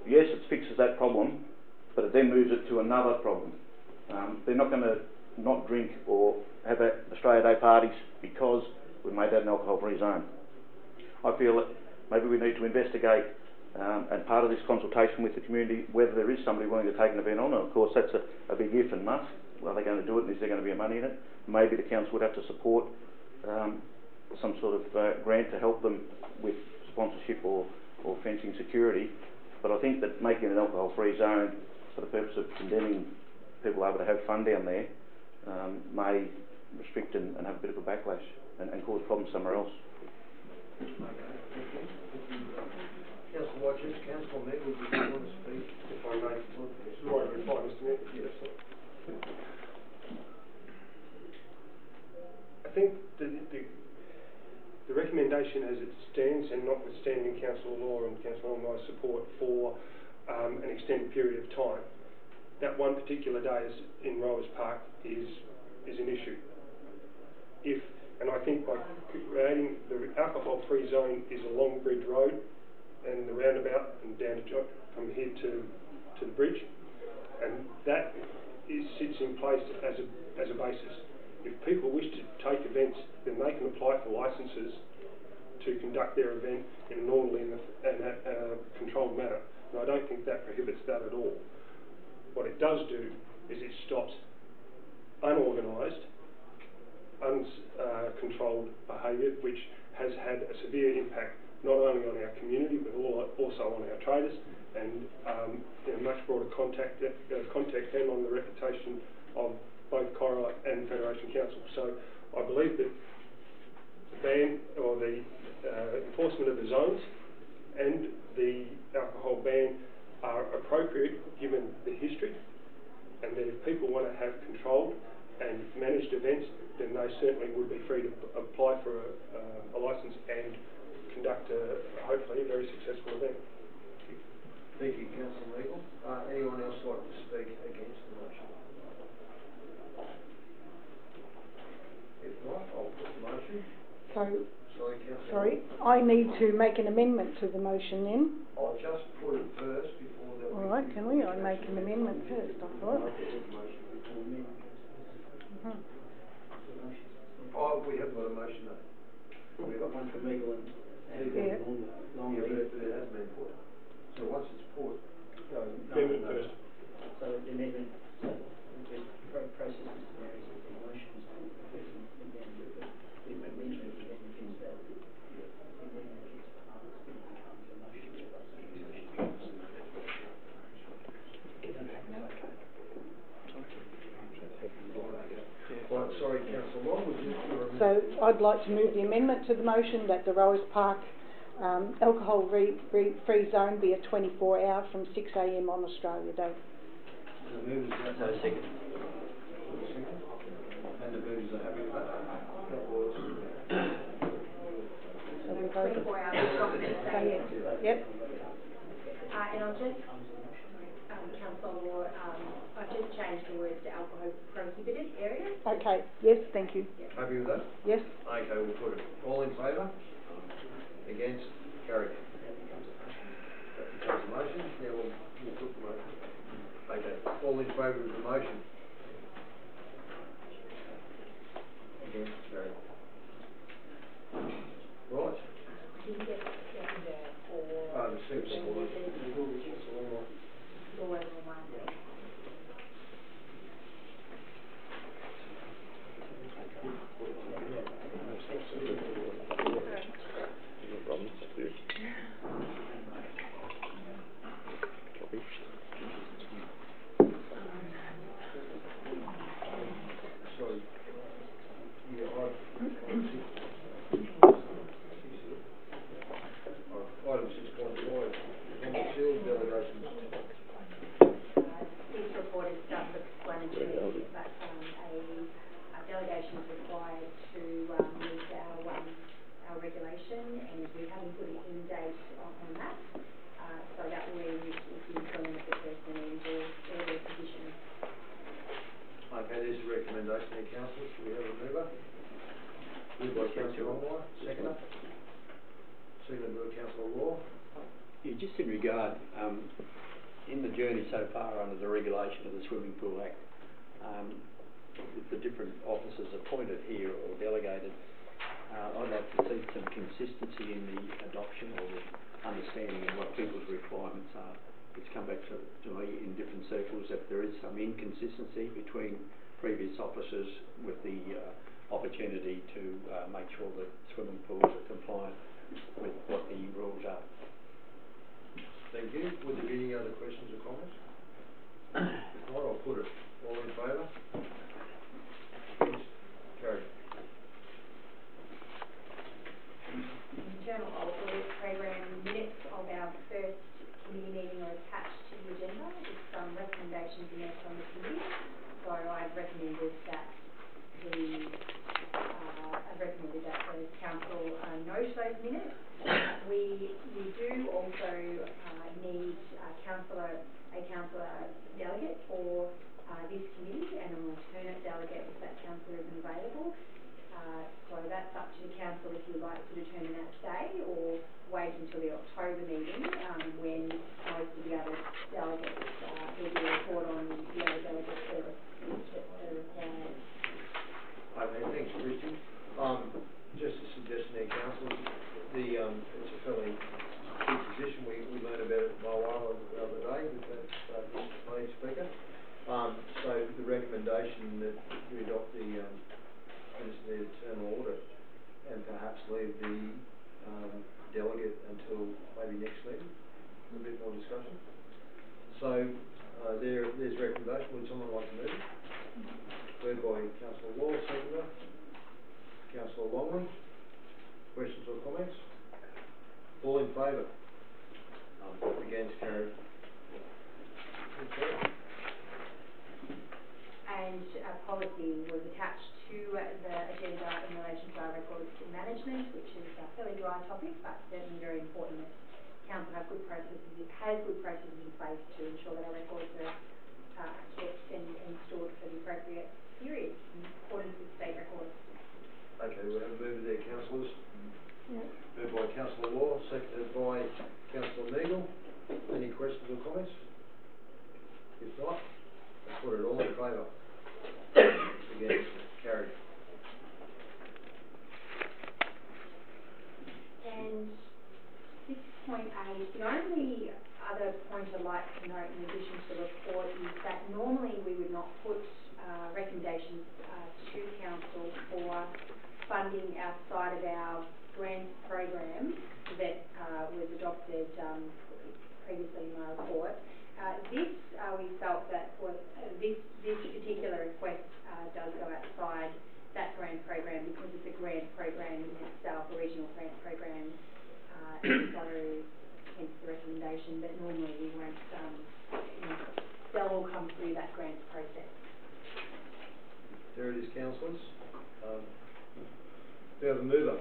C: yes, it fixes that problem, but it then moves it to another problem. They're not going to not drink or have Australia Day parties because we've made that an alcohol-free zone. I feel that maybe we need to investigate, and part of this consultation with the community, whether there is somebody willing to take an event on. And of course, that's a big if and must. Are they going to do it, and is there going to be money in it? Maybe the council would have to support some sort of grant to help them with sponsorship or fencing security. But I think that making it an alcohol-free zone for the purpose of condemning people able to have fun down there may restrict and have a bit of a backlash and cause problems somewhere else.
E: Okay, thank you. Councillor Watchers, Councillor Meg, would you want to speak?
F: If I may, right to reply, Mr Mayor. Yes. I think the recommendation as it stands, and notwithstanding Councillor Law and Councillor Ormai's support for an extended period of time, that one particular day in Rowers Park is an issue. And I think by creating the alcohol-free zone is along Bridge Road and the roundabout and down to from here to the bridge, and that sits in place as a basis. If people wish to take events, then they can apply for licences to conduct their event in a normally and a controlled manner. And I don't think that prohibits that at all. What it does do is it stops unorganised, uncontrolled behaviour, which has had a severe impact not only on our community but also on our traders, and in a much broader context and on the reputation of both Corolla and Federation Council. So I believe that the ban or the enforcement of the zones and the alcohol ban are appropriate given the history, and that if people want to have controlled and managed events, then they certainly would be free to apply for a licence and conduct hopefully a very successful event.
E: Thank you, Councillor Legal. Anyone else like to speak against the motion? If not, I'll put the motion.
B: Sorry, I need to make an amendment to the motion then.
E: I'll just put it first before that.
B: All right, can we? I make an amendment first, I thought.
E: Oh, we haven't got a motion though. We've got one from Legal and
B: yeah.
E: Long but it hasn't been put. So once it's put,
F: Amendment first.
A: So the amendment, the process is there is the motion is put first, and then the amendment then gets that. And then it gets passed, and it becomes a motion.
E: Right, sorry, Councillor Long, would you?
B: So I'd like to move the amendment to the motion that the Rowers Park alcohol-free zone be a 24-hour from 6 a.m. on Australia Day.
I: The movers are second. And the movers are happy with that?
B: So we voted.
H: 24 hours from 6 a.m.
B: Yep.
H: And I'll just, Councillor Law, I've just changed the words to alcohol prohibited areas.
B: Okay, yes, thank you.
E: Happy with that?
B: Yes.
E: Okay, we'll put it. All in favour? Against? Carried. That becomes the motion. Now we'll put the motion. Okay, all in favour of the motion? Against? Carried. Right.
H: I didn't get the seconder for...
E: The second one.
H: Law and Ormai.
E: Sorry. Yeah, item 6.5, on the sealed delegations.
H: This report is self-explanatory, but a delegation is required to meet our regulation, and we haven't put an end date on that. So that will end with the employment of the person and their position.
E: Okay, there's a recommendation there, councillors. Do we have a mover? Moved by Councillor Ormai, seconder. Seconded by Councillor Law.
I: Yeah, just in regard, in the journey so far under the regulation of the Swimming Pool Act, with the different officers appointed here or delegated, I'd like to see some consistency in the adoption or the understanding of what people's requirements are. It's come back to me in different circles that there is some inconsistency between previous officers with the opportunity to make sure that swimming pools are compliant with what the rules are.
E: Thank you. Would there be any other questions or comments? If not, I'll put it. All in favour? Against? Carried.
H: Internal audit program minutes of our first committee meeting are attached to the agenda with some recommendations in there from the committee. So I've recommended that the council note those minutes. We do also need a councillor delegate for this committee and an alternate delegate if that councillor isn't available. So that's up to the council if you'd like to determine that today or wait until the October meeting when most of the other delegates will be report on the other delegates that are required.
E: Okay, thanks, Christian. Just a suggestion there, council. It's a fairly key position. We learned about it by a while the other day with that main speaker. So the recommendation that we adopt the internal audit and perhaps leave the delegate until maybe next meeting, a bit more discussion. So there's recommendation. Would someone like to move it? Moved by Councillor Law, seconder. Councillor Longley. Questions or comments? All in favour? Against? Carried. Okay.
H: And policy was attached to the agenda in relation to our records management, which is a fairly dry topic, but certainly very important that council has good processes in place to ensure that our records are kept and stored for the appropriate period in accordance with state records.
E: Okay, we have a move there, councillors.
B: Yeah.
E: Moved by Councillor Law, seconded by Councillor Neagle. Any questions or comments? If not, I'll put it all in favour. Against? Carried.
H: And 6.8, the only other point I'd like to note in addition to the report is that normally we would not put recommendations to council for funding outside of our grants program that was adopted previously in my report. We felt that this particular request does go outside that grant program because it's a grant program in itself, a regional grant program, and so hence the recommendation that normally we won't, they'll all come through that grant process.
E: There it is, councillors. Do we have a mover?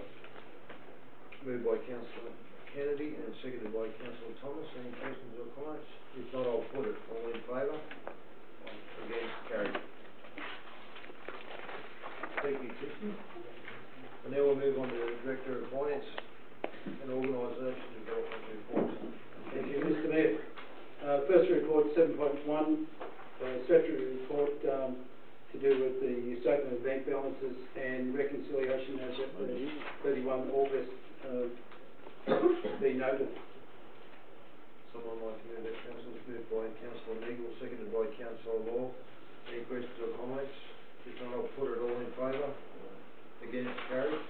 E: Moved by Councillor Kennedy and seconded by Councillor Thomas. Any questions or comments? If not, I'll put it. All in favour? Against? Carried. Thank you, Christian. And now we'll move on to the Director of Finance and Organisation Development Report.
J: Thank you, Mr. Mayor. First report 7.1, statutory report to do with the statement of bank balances and reconciliation as at the 31 August be noted.
E: Someone like to move that, councillor? Moved by Councillor Neagle, seconded by Councillor Law. Any questions or comments? If not, I'll put it all in favour. Against? Carried.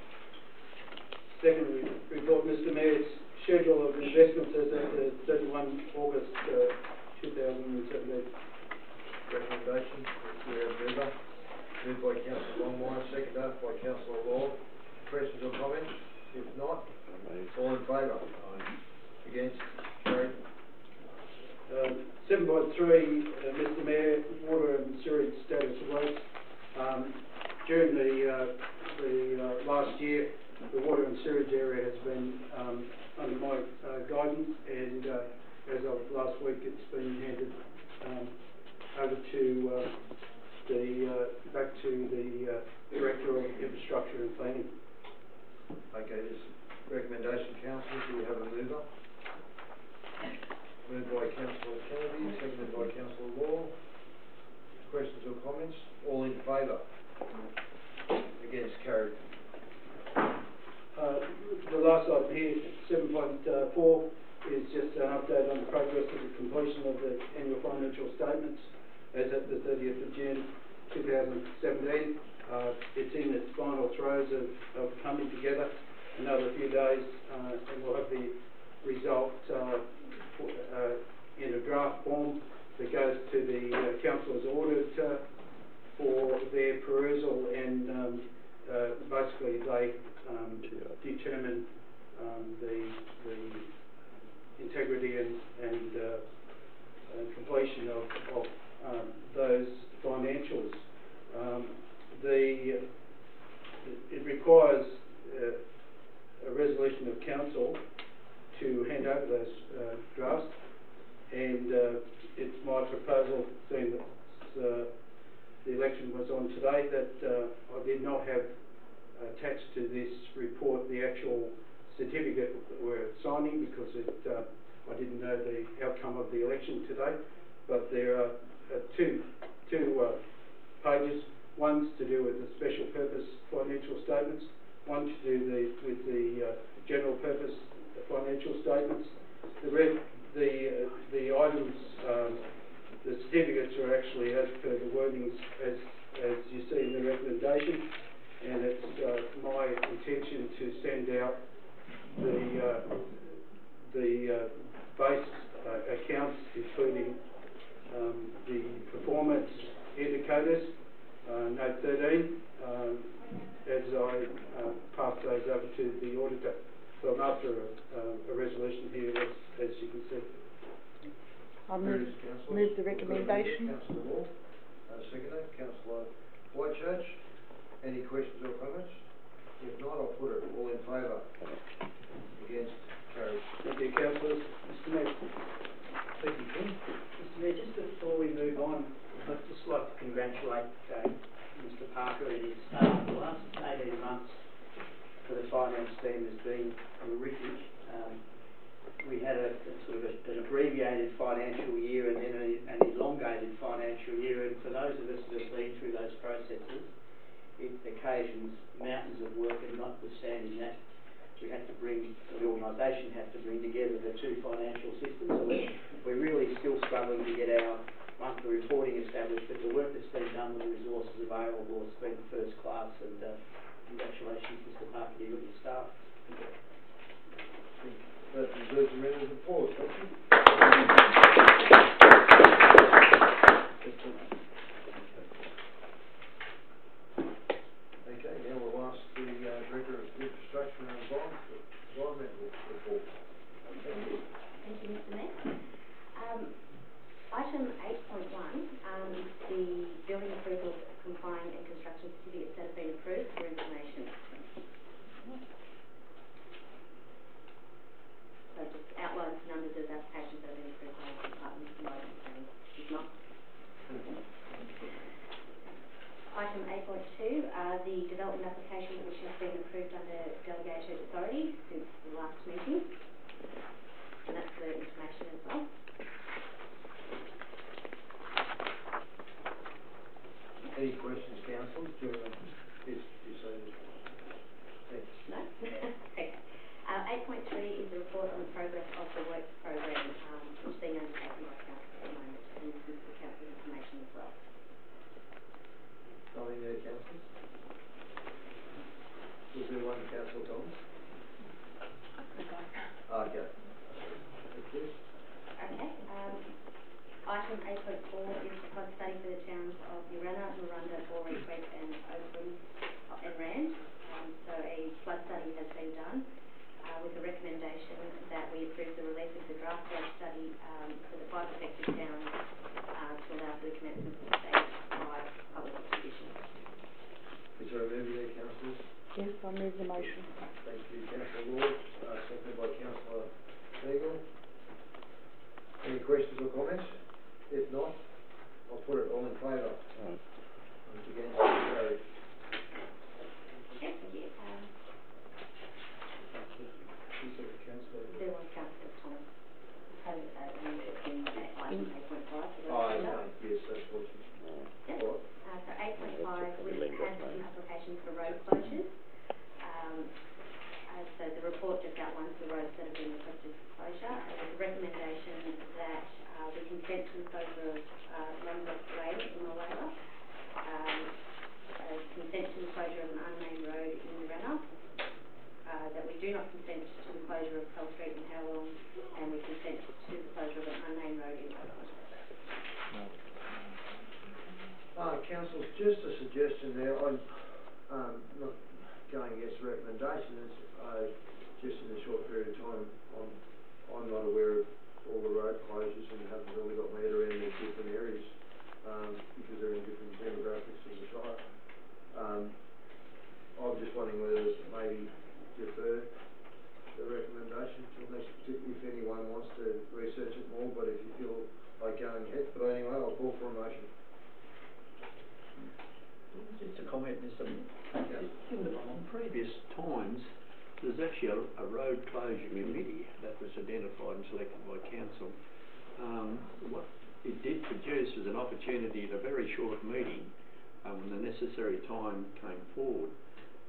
J: Second report, Mr. Mayor's schedule of investments as at the 31 August 2017.
E: Recommendation. We have mover. Moved by Councillor Longmire, seconded by Councillor Law. Questions or comments? If not, all in favour. Against? Carried.
J: 7.3, Mr. Mayor, water and sewage status of waste. During the last year, the water and sewage area has been under my guidance, and as of last week, it's been handed over to back to the Director of Infrastructure and Planning.
E: Okay, this recommendation, councillors, do we have a mover? Moved by Councillor Kennedy, seconded by Councillor Law. Questions or comments? All in favour? Against? Carried.
J: The last item here, 7.4, is just an update on the progress of the completion of the annual financial statements as at the 30th of June 2017. It's in its final throes of coming together. Another few days and we'll have the result in a draft form that goes to the councillor's auditor for their perusal, and basically they determine the integrity and completion of those financials. It requires a resolution of council to hand over those drafts, and it's my proposal, seeing that the election was on today, that I did not have attached to this report the actual certificate that we're signing, because I didn't know the outcome of the election today. But there are two pages. One's to do with the special purpose financial statements, one to do with the general purpose financial statements. The items, the certificates are actually as per the wordings as you see in the recommendation, and it's my intention to send out the base accounts, including the performance indicators, note 13, as I pass those over to the auditor. So I'm after a resolution here, as you can see.
B: I move the recommendation.
E: Councillor Moore, seconder. Councillor Whitechurch, any questions or comments? If not, I'll put it all in favour. Against, carried.
J: Thank you, councillors. Mr. Mayor.
E: Thank you, Ken.
A: Mr. Mayor, just before we move on, I'd just like to congratulate Mr. Parker and his staff. The last 18 months for the finance team has been horrific. We had a sort of an abbreviated financial year and then an elongated financial year, and for those of us that have been through those processes, it occasions mountains of work, and notwithstanding that, the organisation had to bring together the two financial systems. So we're really still struggling to get our monthly reporting established, but the work that's been done with the resources available has been first class, and congratulations, Mr. Parker, to you and your staff.
E: That deserves a round of applause, don't you? Okay, now we'll ask the Director of Infrastructure and Environmental report. Thank you.
K: Thank you, Mr. Mayor. Item 8.1, the building approval complying and construction certificates that have been approved for information. So it just outlines the numbers of applications that have been approved by the department of environment. If not. Item 8.2, the development application which has been approved under delegated authority since the last meeting. And that's for information as well.
E: Any questions, council? Yes, you say this. Thanks.
K: No? Okay. 8.3 is the report on the progress of the works program, which is being undertaken by council at the moment, and this is for council information as well.
E: Nothing there, councillors? Was there one, Councillor Thomas? Okay. Thank you.
K: Okay. Item 8.4 is the flood study for the towns of Urannah, Miranda, Boree Creek and Oakland and Rand. So a flood study has been done with the recommendation that we approve the release of the draft flood study for the 5 affected towns to allow for the commencement of the stage 5 public exhibition.
E: Is there a member there, councillors?
B: Yes, I move the motion.
E: Thank you, Councillor Ward, seconded by Councillor Eagle. Any questions or comments? If not, I'll put it all in favour. Against, carried.
K: Okay, thank you. There was Councillor Thomas. In item 8.5.
E: Yes, that's what you
K: Yes. So 8.5, we had some applications for road closures. So the report just outlines the roads that have been requested for closure. There's a recommendation that we consent to the closure of Lambeth Lane in Malala, consent to the closure of an unnamed road in Urannah, that we do not consent to the closure of Pearl Street in Howlong, and we consent to to the closure of an unnamed road in Oakwood.
E: Council, just a suggestion there, I'm not going against the recommendation, just in a short period of time, I'm not aware of all the road closures and haven't really got my head around the different areas, because they're in different demographics of the Shire. I'm just wondering whether maybe defer the recommendation till next, if anyone wants to research it more, but if you feel like going ahead, but anyway, I'll call for a motion.
I: Just a comment, in previous times, there's actually a road closure committee that was identified and selected by council. What it did produce was an opportunity at a very short meeting, when the necessary time came forward,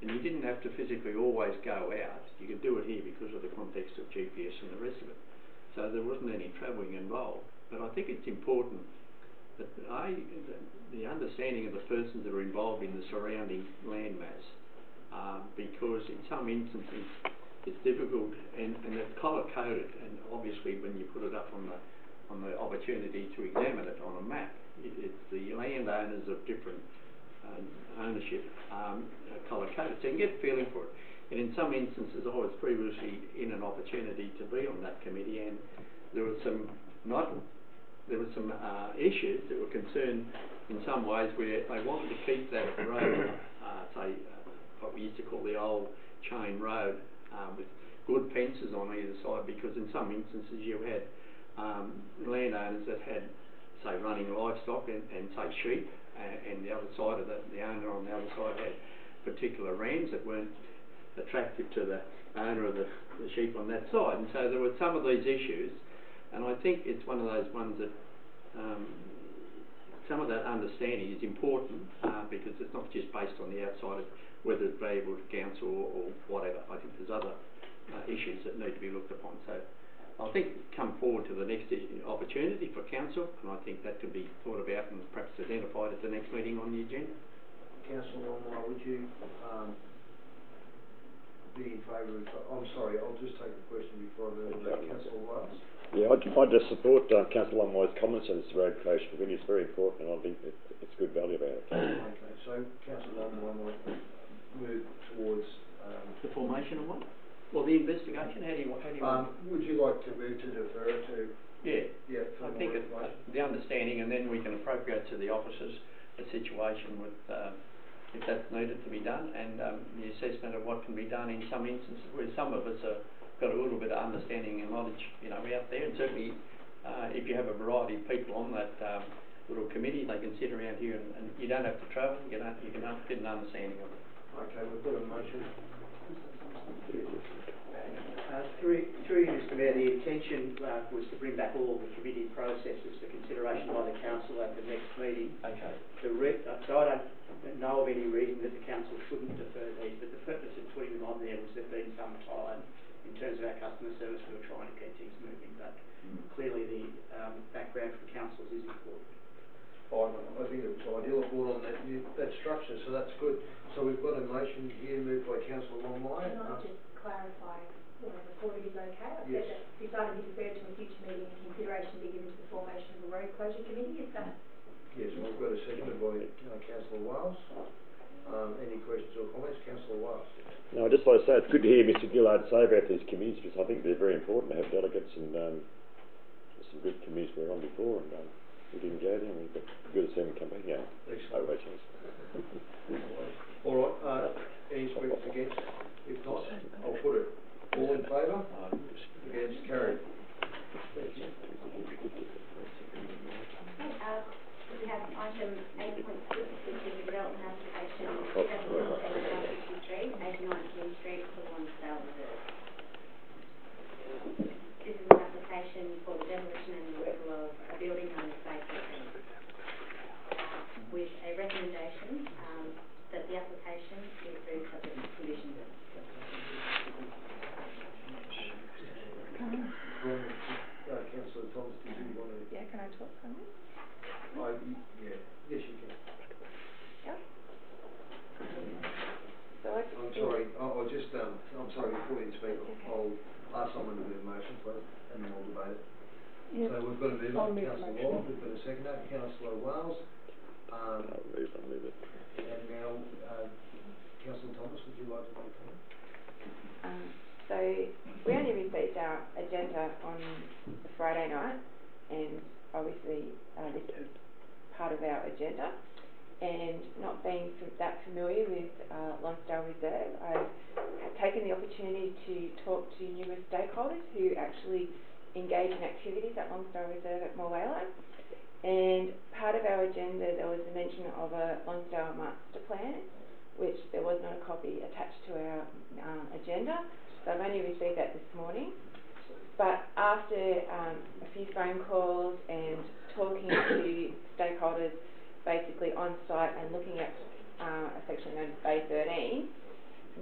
I: and you didn't have to physically always go out. You could do it here because of the context of GPS and the rest of it. So there wasn't any travelling involved. But I think it's important that the understanding of the persons that are involved in the surrounding landmass, because in some instances it's difficult and it's colour-coded, and obviously when you put it up on the opportunity to examine it on a map, it's the landowners of different ownership colour-coded, so you can get a feeling for it. And in some instances I was previously in an opportunity to be on that committee, and there were some issues that were concerned in some ways where they wanted to keep that road, say what we used to call the old chain road, with good fences on either side, because in some instances you had landowners that had, say, running livestock and say sheep, and the other side of the owner on the other side had particular rams that weren't attractive to the owner of the sheep on that side, and so there were some of these issues. And I think it's one of those ones that some of that understanding is important, because it's not just based on the outside of whether it's valuable to council or whatever. I think there's other issues that need to be looked upon. So I think come forward to the next opportunity for council, and I think that could be thought about and perhaps identified at the next meeting on the agenda.
E: Councillor Longmire, would you be in favour of, I'm sorry, I'll just take the question before I move on to Councillor Wales.
G: Yeah, I'd just support Councillor Longmire's comments on this road closure committee. It's very important, and I think it's good value about it.
E: Okay, so Councillor Longmire might move towards
I: the formation of what? Well, the investigation. How do you
E: would you like to move to defer it to? Yeah.
I: I think the understanding, and then we can appropriate to the officers a situation with if that's needed to be done, and the assessment of what can be done in some instances where some of us are got a little bit of understanding and knowledge, out there, and certainly if you have a variety of people on that little committee, they can sit around here and you don't have to travel, you can get an understanding of it.
E: Okay, we've got a motion.
A: Through you, Mr Mayor, the intention was to bring back all the committee processes for consideration by the council at the next meeting.
I: Okay.
A: So I don't know of any reason that the council shouldn't defer these, but the purpose of putting them on there was there'd been some time in terms of our customer service. We were trying to get things moving, but clearly the background for councils is important.
E: Fine, I think it's ideal aboard on that structure, so that's good. So we've got a motion here moved by Councillor Longmire.
H: Can I just clarify, when I recorded is okay? I
E: Yes.
H: said that this item be deferred to a future meeting and consideration be given to the formation of a road closure committee, is that?
E: Yes, we've got a seconded by Councillor Wales. Any questions or comments? Councillor Wales.
G: No, I'd just like to say it's good to hear Mr Gillard say about these committees, because I think they're very important to have delegates, and some good committees we were on before, and we didn't go there, and we've got good to see them come back again.
E: Excellent.
G: No chance.
E: All right, any speakers against? If not, I'll put it. All in favour? Against? Carried.
K: We have item 8.6, which is a development application 717 89 King Street for one sale reserve. This is an application for the demolition and removal of a building known as Bay with a recommendation that the application be approved subject to conditions.
E: Councillor Thomas, did you want to?
L: Yeah, can I talk from this?
E: Yeah, yes you can.
L: Yeah. So
E: I'm sorry, I'll just, I'm sorry, before you speak, I'll ask someone to do the motion, please, and then we'll debate it.
B: Yes.
E: So we've got a mover,
B: I'll move the
E: Councillor
B: motion.
E: Ward, we've got a seconder, Councillor Wales.
G: I'll move it.
E: And now, Councillor Thomas, would you like to make a comment?
L: So we only received our agenda on the Friday night, and obviously this is part of our agenda. And not being that familiar with Lonsdale Reserve, I've taken the opportunity to talk to numerous stakeholders who actually engage in activities at Lonsdale Reserve at Morwallow. And part of our agenda, there was a mention of a Lonsdale master plan, which there was not a copy attached to our agenda. So I've only received that this morning. But after a few phone calls and talking to stakeholders basically on site and looking at a section known as Bay 13,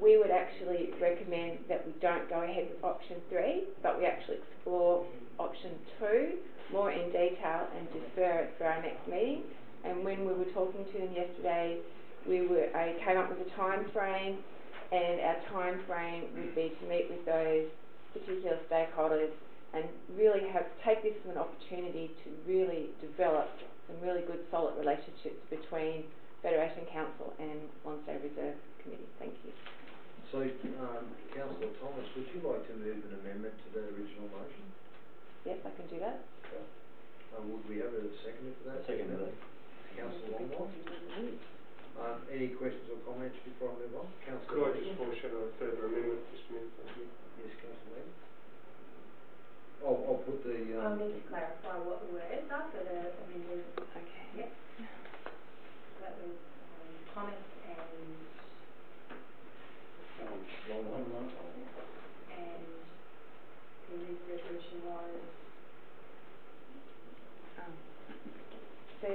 L: we would actually recommend that we don't go ahead with option 3, but we actually explore option 2 more in detail and defer it for our next meeting. And when we were talking to them yesterday, I came up with a time frame, and our time frame would be to meet with those particular stakeholders and really take this as an opportunity to really develop some really good solid relationships between Federation Council and Lonsdale Reserve Committee. Thank you.
E: So, Councillor Thomas, would you like to move an amendment to that original motion?
L: Yes, I can do that.
E: Okay. Would we have a seconder for that?
I: Second for that.
E: Councillor Longmore. Any questions or comments before I move on? Councillor
F: Could I just foreshadow a further amendment, Mr Mayor? Thank you.
E: Yes, Councillor Lee. I'll put the...
H: I'll need to clarify what the words are for the amendment.
L: Okay.
H: Yep. That was Thomas and
E: Longmore.
H: and the lead resolution was...
L: So,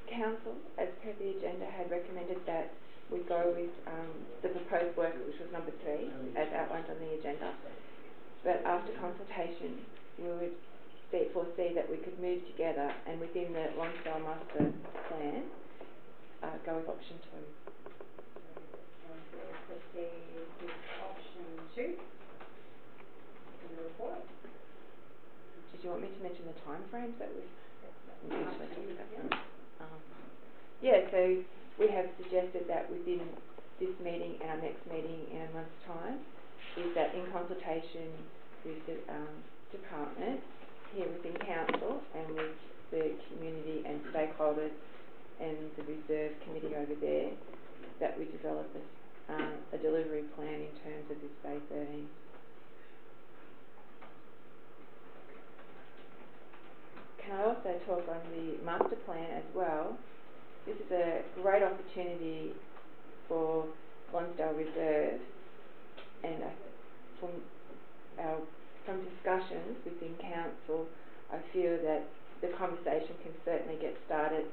L: Council, as per the agenda, had recommended that we go with the proposed work, which was number 3, as outlined on the agenda. But after consultation, we would foresee that we could move together and within the Lonsdale Master Plan, go with option 2.
H: And we'll proceed with option 2 in the report.
L: Did you want me to mention the time frames that we've usually talked about? Yeah, so we have suggested that within this meeting and our next meeting in a month's time, is that in consultation with the department here within council and with the community and stakeholders and the reserve committee over there, that we develop a delivery plan in terms of this Bay 13. Can I also talk on the master plan as well? This is a great opportunity for Lonsdale Reserve, and from discussions within council, I feel that the conversation can certainly get started,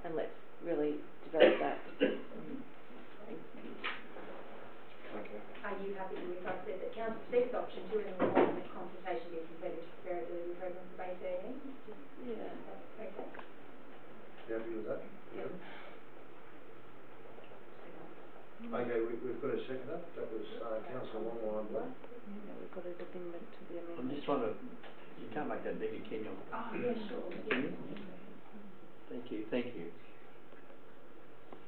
L: and let's really develop that.
H: Are you happy with us that council seeks option 2 in the report and that consultation be completed to prepare a delivery program for Bay 13?
L: Yeah.
H: Okay.
E: You happy with that?
L: Yeah.
E: Okay, we've got a seconder. That was Councillor Longmore, I believe.
B: Yeah, we've got an amendment to the amendment.
I: I'm just trying to, you can't make that bigger, can you?
H: Oh, yeah, sure.
I: Can you? Thank you, thank you.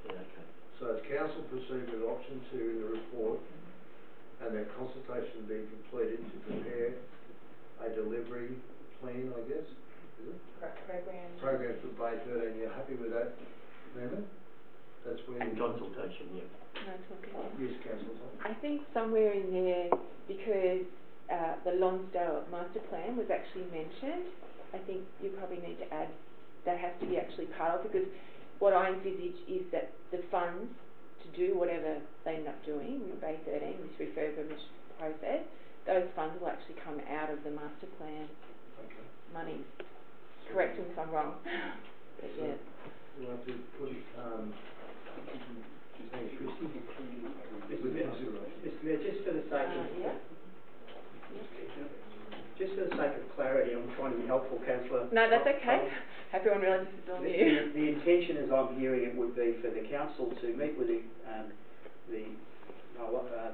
I: Yeah, okay.
E: So as council proceed with option 2 in the report and that consultation being completed to prepare a delivery plan, I guess, is it? Program for Bay 13, you're happy with that amendment? That's where
I: In consultation, yeah.
L: Can I talk again?
E: Yes, Councillor Thomas.
L: I think somewhere in there, because the Lonsdale Master Plan was actually mentioned, I think you probably need to add, that has to be actually part of, because what I envisage is that the funds to do whatever they end up doing with Bay 13, this refurbishment process, those funds will actually come out of the Master Plan money. Correct me if I'm wrong. But yeah.
E: We'll have to put
A: Mr Mayor, just for the sake of just for the sake of clarity, I'm trying to be helpful, Councillor.
L: No, that's okay. Everyone realises this is all new.
A: The intention, as I'm hearing it, would be for the council to meet with the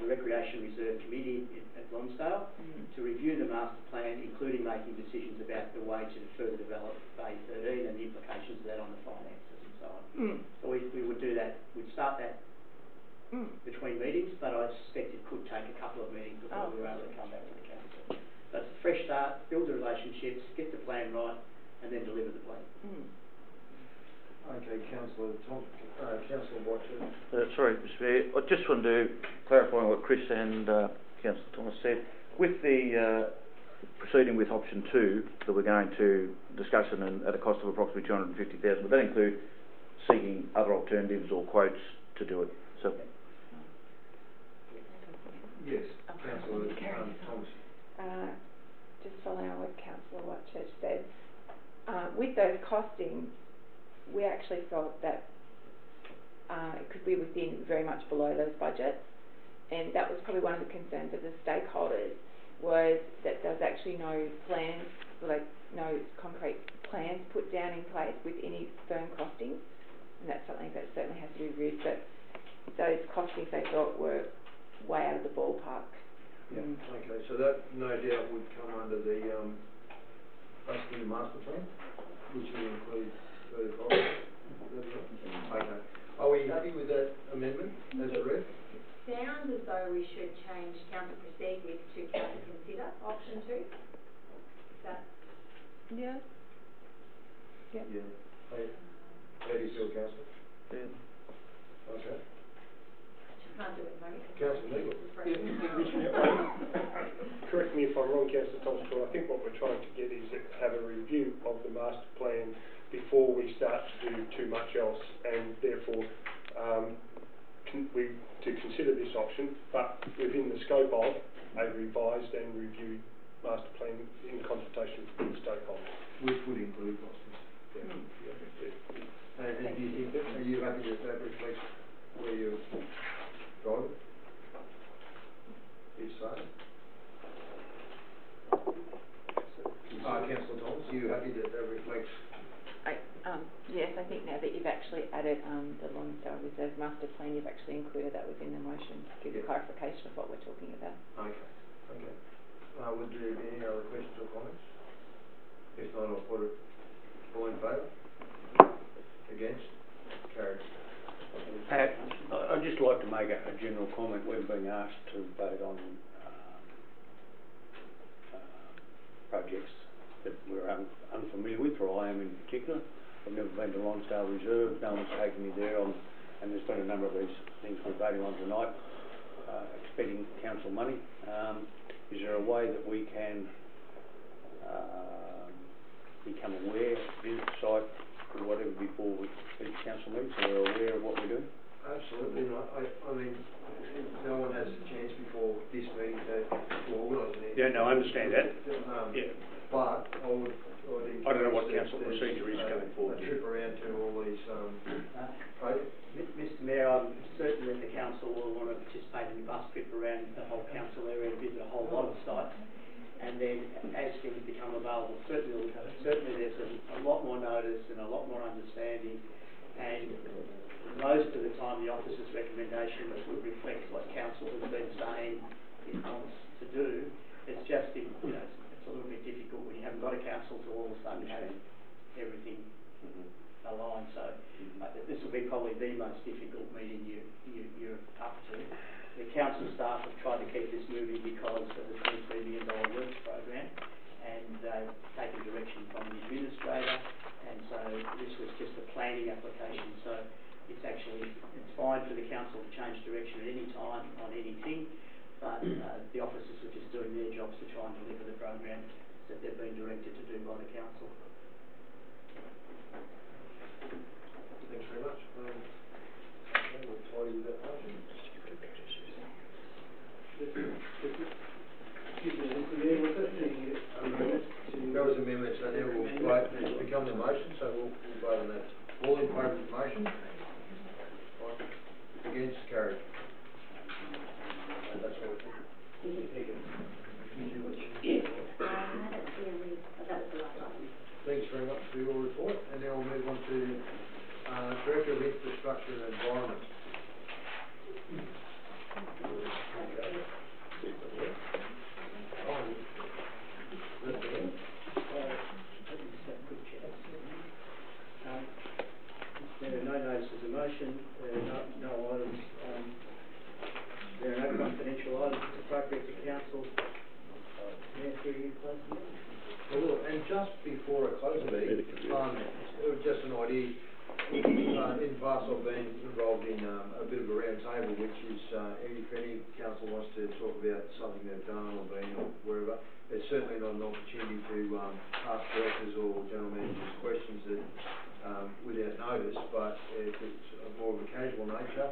A: Recreation Conservation Reserve Committee at Lonsdale to review the master plan, including making decisions about the way to further develop Bay 13 and the implications of that on the finances and so on. So we would do that. We'd start that between meetings, but I suspect it could take a couple of meetings before we were able to come back to the council. So it's a fresh start, build the relationships, get the plan right, and then deliver the plan.
E: Okay, Councillor Councillor Watcher.
C: Sorry, Mr Mayor, I just wanted to clarify what Chris and Councillor Thomas said. With the proceeding with option 2 that we're going to discuss at a cost of approximately 250,000, would that include seeking other alternatives or quotes to do it? So.
E: Yes, Councillor Thomas.
L: Just following on what Councillor Whitchurch said, with those costings, we actually felt that it could be within very much below those budgets, and that was probably one of the concerns of the stakeholders, was that there was actually no plans, like no concrete plans put down in place with any firm costings, and that's something that certainly has to be reviewed, but those costings they thought were way out of the ballpark.
E: Okay, so that no doubt would come under the basically the master plan, which will include further costs. Okay. Are we happy with that amendment as a read?
H: Sounds as though we should change council proceed with to council consider option 2. Is that?
B: Yeah. Yep.
E: Yeah. How do you feel, Councillor?
C: Yeah.
E: Okay.
H: Can't do it, no.
E: Councillor Neagle.
F: Correct me if I'm wrong, Councillor Thomas, but I think what we're trying to get is to have a review of the master plan before we start to do too much else, and therefore to consider this option, but within the scope of a revised and reviewed master plan in consultation with the stakeholders.
E: Which would include costings. And do you think, are you happy that that reflects where you're driving? If so. Councillor Thomas, are you happy that that reflects?
L: Yes, I think now that you've actually added the Lonsdale Reserve Master Plan, you've actually included that within the motion to give clarification of what we're talking about.
E: Okay, okay. Would there be any other questions or comments? If not, I'll put it all in favour. Against? Carried.
I: I'd just like to make a general comment. We've been asked to vote on projects that we're unfamiliar with, or I am in particular. I've never been to Lonsdale Reserve, no one's taken me there, and there's been a number of these things we're voting on tonight, expending council money. Is there a way that we can become aware, visit the site or whatever before each council meeting, so we're aware of what we're doing?
E: Absolutely not. I mean, no one has a chance before this meeting to organise an
I: Yeah, no, I understand that.
E: But I would
I: I don't know what council procedure is going forward.
E: A trip around to all these projects.
A: Mr Mayor, I'm certain that the council will want to participate in the bus trip around the whole council area and visit a whole lot of sites. And then as things become available, certainly there's a lot more notice and a lot more understanding, and most of the time the officer's recommendations would reflect what council has been saying it wants to do. It's just, it's a little bit difficult when you haven't got a council to all of a sudden have everything aligned. So this will be probably the most difficult meeting you're up to. The council staff have tried to keep this moving because of the $23 million works program, and they've taken direction from the administrator, and so this was just a planning application. So it's fine for the council to change direction at any time on anything, but the officers are just doing their jobs to try and deliver the program that they've been directed to do by the council.
E: Thanks very much. Okay, we'll tidy with that motion.
J: Excuse me, Mr Mayor, was that the amendment to...
E: That was amendment, so now we'll vote, it's become the motion, so we'll vote on that. All in favour of the motion? Against? Carried. That's all. Thanks very much for your report, and now we'll move on to Director of Infrastructure and Environment. issues, if any council wants to talk about something they've done or been or wherever, it's certainly not an opportunity to ask directors or general managers questions that without notice, but if it's more of a casual nature,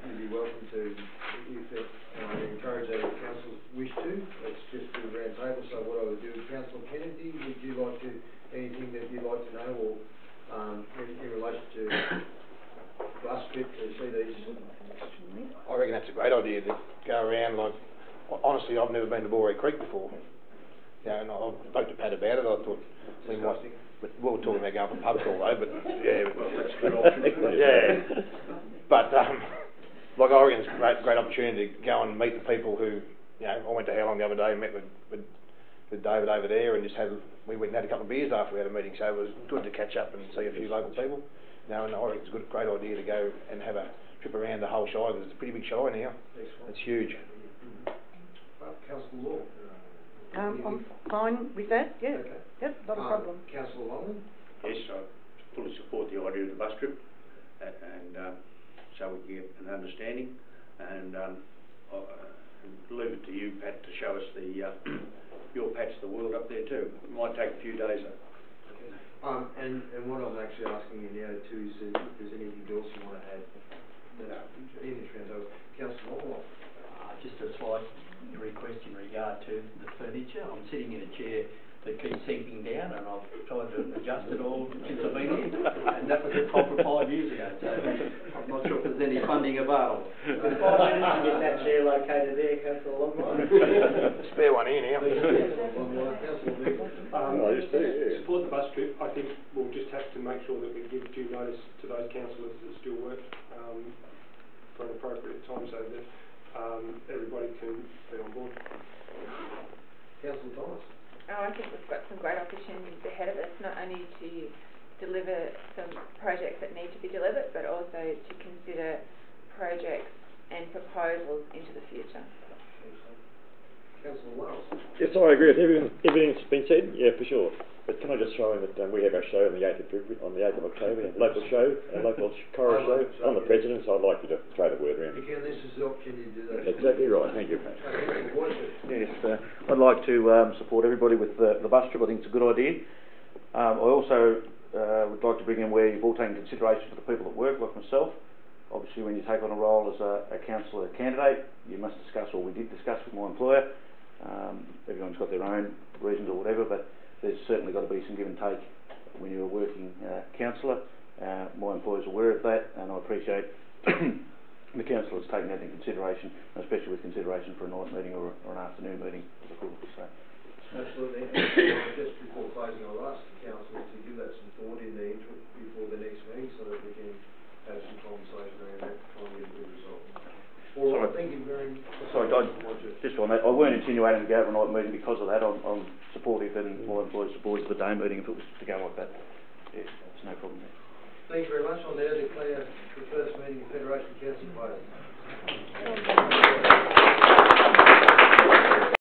E: you'd be welcome to, if it, I encourage that if council wish to, let's just do a round table. So what I would do, Councillor Kennedy, would you like to, anything that you'd like to know, or in relation to bus trip to see these?
D: I reckon that's a great idea to go around. Like, honestly, I've never been to Boree Creek before. Yeah, and I spoke to Pat about it. I thought we might. But we were talking about going for pub crawl though. But yeah, well, that's a good option. Yeah, but like I reckon it's a great opportunity to go and meet the people who, you know, I went to Howling the other day and met with David over there, and just we went and had a couple of beers after we had a meeting. So it was good to catch up and see a few local people. Now, and I reckon it's a great idea to go and have a trip around the whole shire, because it's a pretty big shire now. It's huge.
E: Councillor Law.
B: I'm fine with that, yeah.
E: Okay.
B: Yep, not a problem.
E: Councillor Longman.
M: Yes, I fully support the idea of the bus trip, and so we can get an understanding, and I'll leave it to you, Pat, to show us your patch of the world up there too. It might take a few days though.
E: And what I'm actually asking you now too is if there's anything else you want to add in this round. Councillor Longman.
I: Just a slight request in regard to the furniture. I'm sitting in a chair that keeps sinking down, and I've tried to adjust it all since I've been here, and that was a copper 5 years ago, so I'm not sure if there's any funding available.
A: In 5 minutes to get that chair located there, Councillor Longmire.
D: Spare one here now.
F: Support the bus trip. I think we'll just have to make sure that we give due notice to those councillors that still work for an appropriate time, so that everybody can be on board.
E: Councillor Thomas.
L: I think we've got some great opportunities ahead of us, not only to deliver some projects that need to be delivered, but also to consider projects and proposals into the future.
E: Councillor Wells.
G: Yes, I agree with everything that's been said, yeah, for sure. But can I just throw in that we have our show on the 8th of October, a local show, a local choral show. I'm the president, so I'd like you to throw the word around.
E: Again, this is the opportunity to do that.
G: Exactly right, thank you.
C: Yes, I'd like to support everybody with the bus trip. I think it's a good idea. I also would like to bring in where you've all taken consideration for the people at work, like myself. Obviously, when you take on a role as a councillor candidate, you must discuss, or we did discuss with my employer. Everyone's got their own reasons or whatever, but there's certainly got to be some give and take when you're a working councillor. My employer's aware of that, and I appreciate the councillors taking that into consideration, especially with consideration for a night meeting or an afternoon meeting. So.
E: Absolutely. Just before closing, I'll ask the councillors to give that some thought in the interim before the next meeting, so that we can have some conversation around that, try and get a good result. All right, thank you very much.
C: Sorry, just on that, I weren't insinuating to go to a night meeting because of that. I'm supportive, and my employer supports the day meeting if it was to go like that. Yeah, there's no problem there.
E: Thank you very much. I'll now declare the first meeting of Federation Council closed.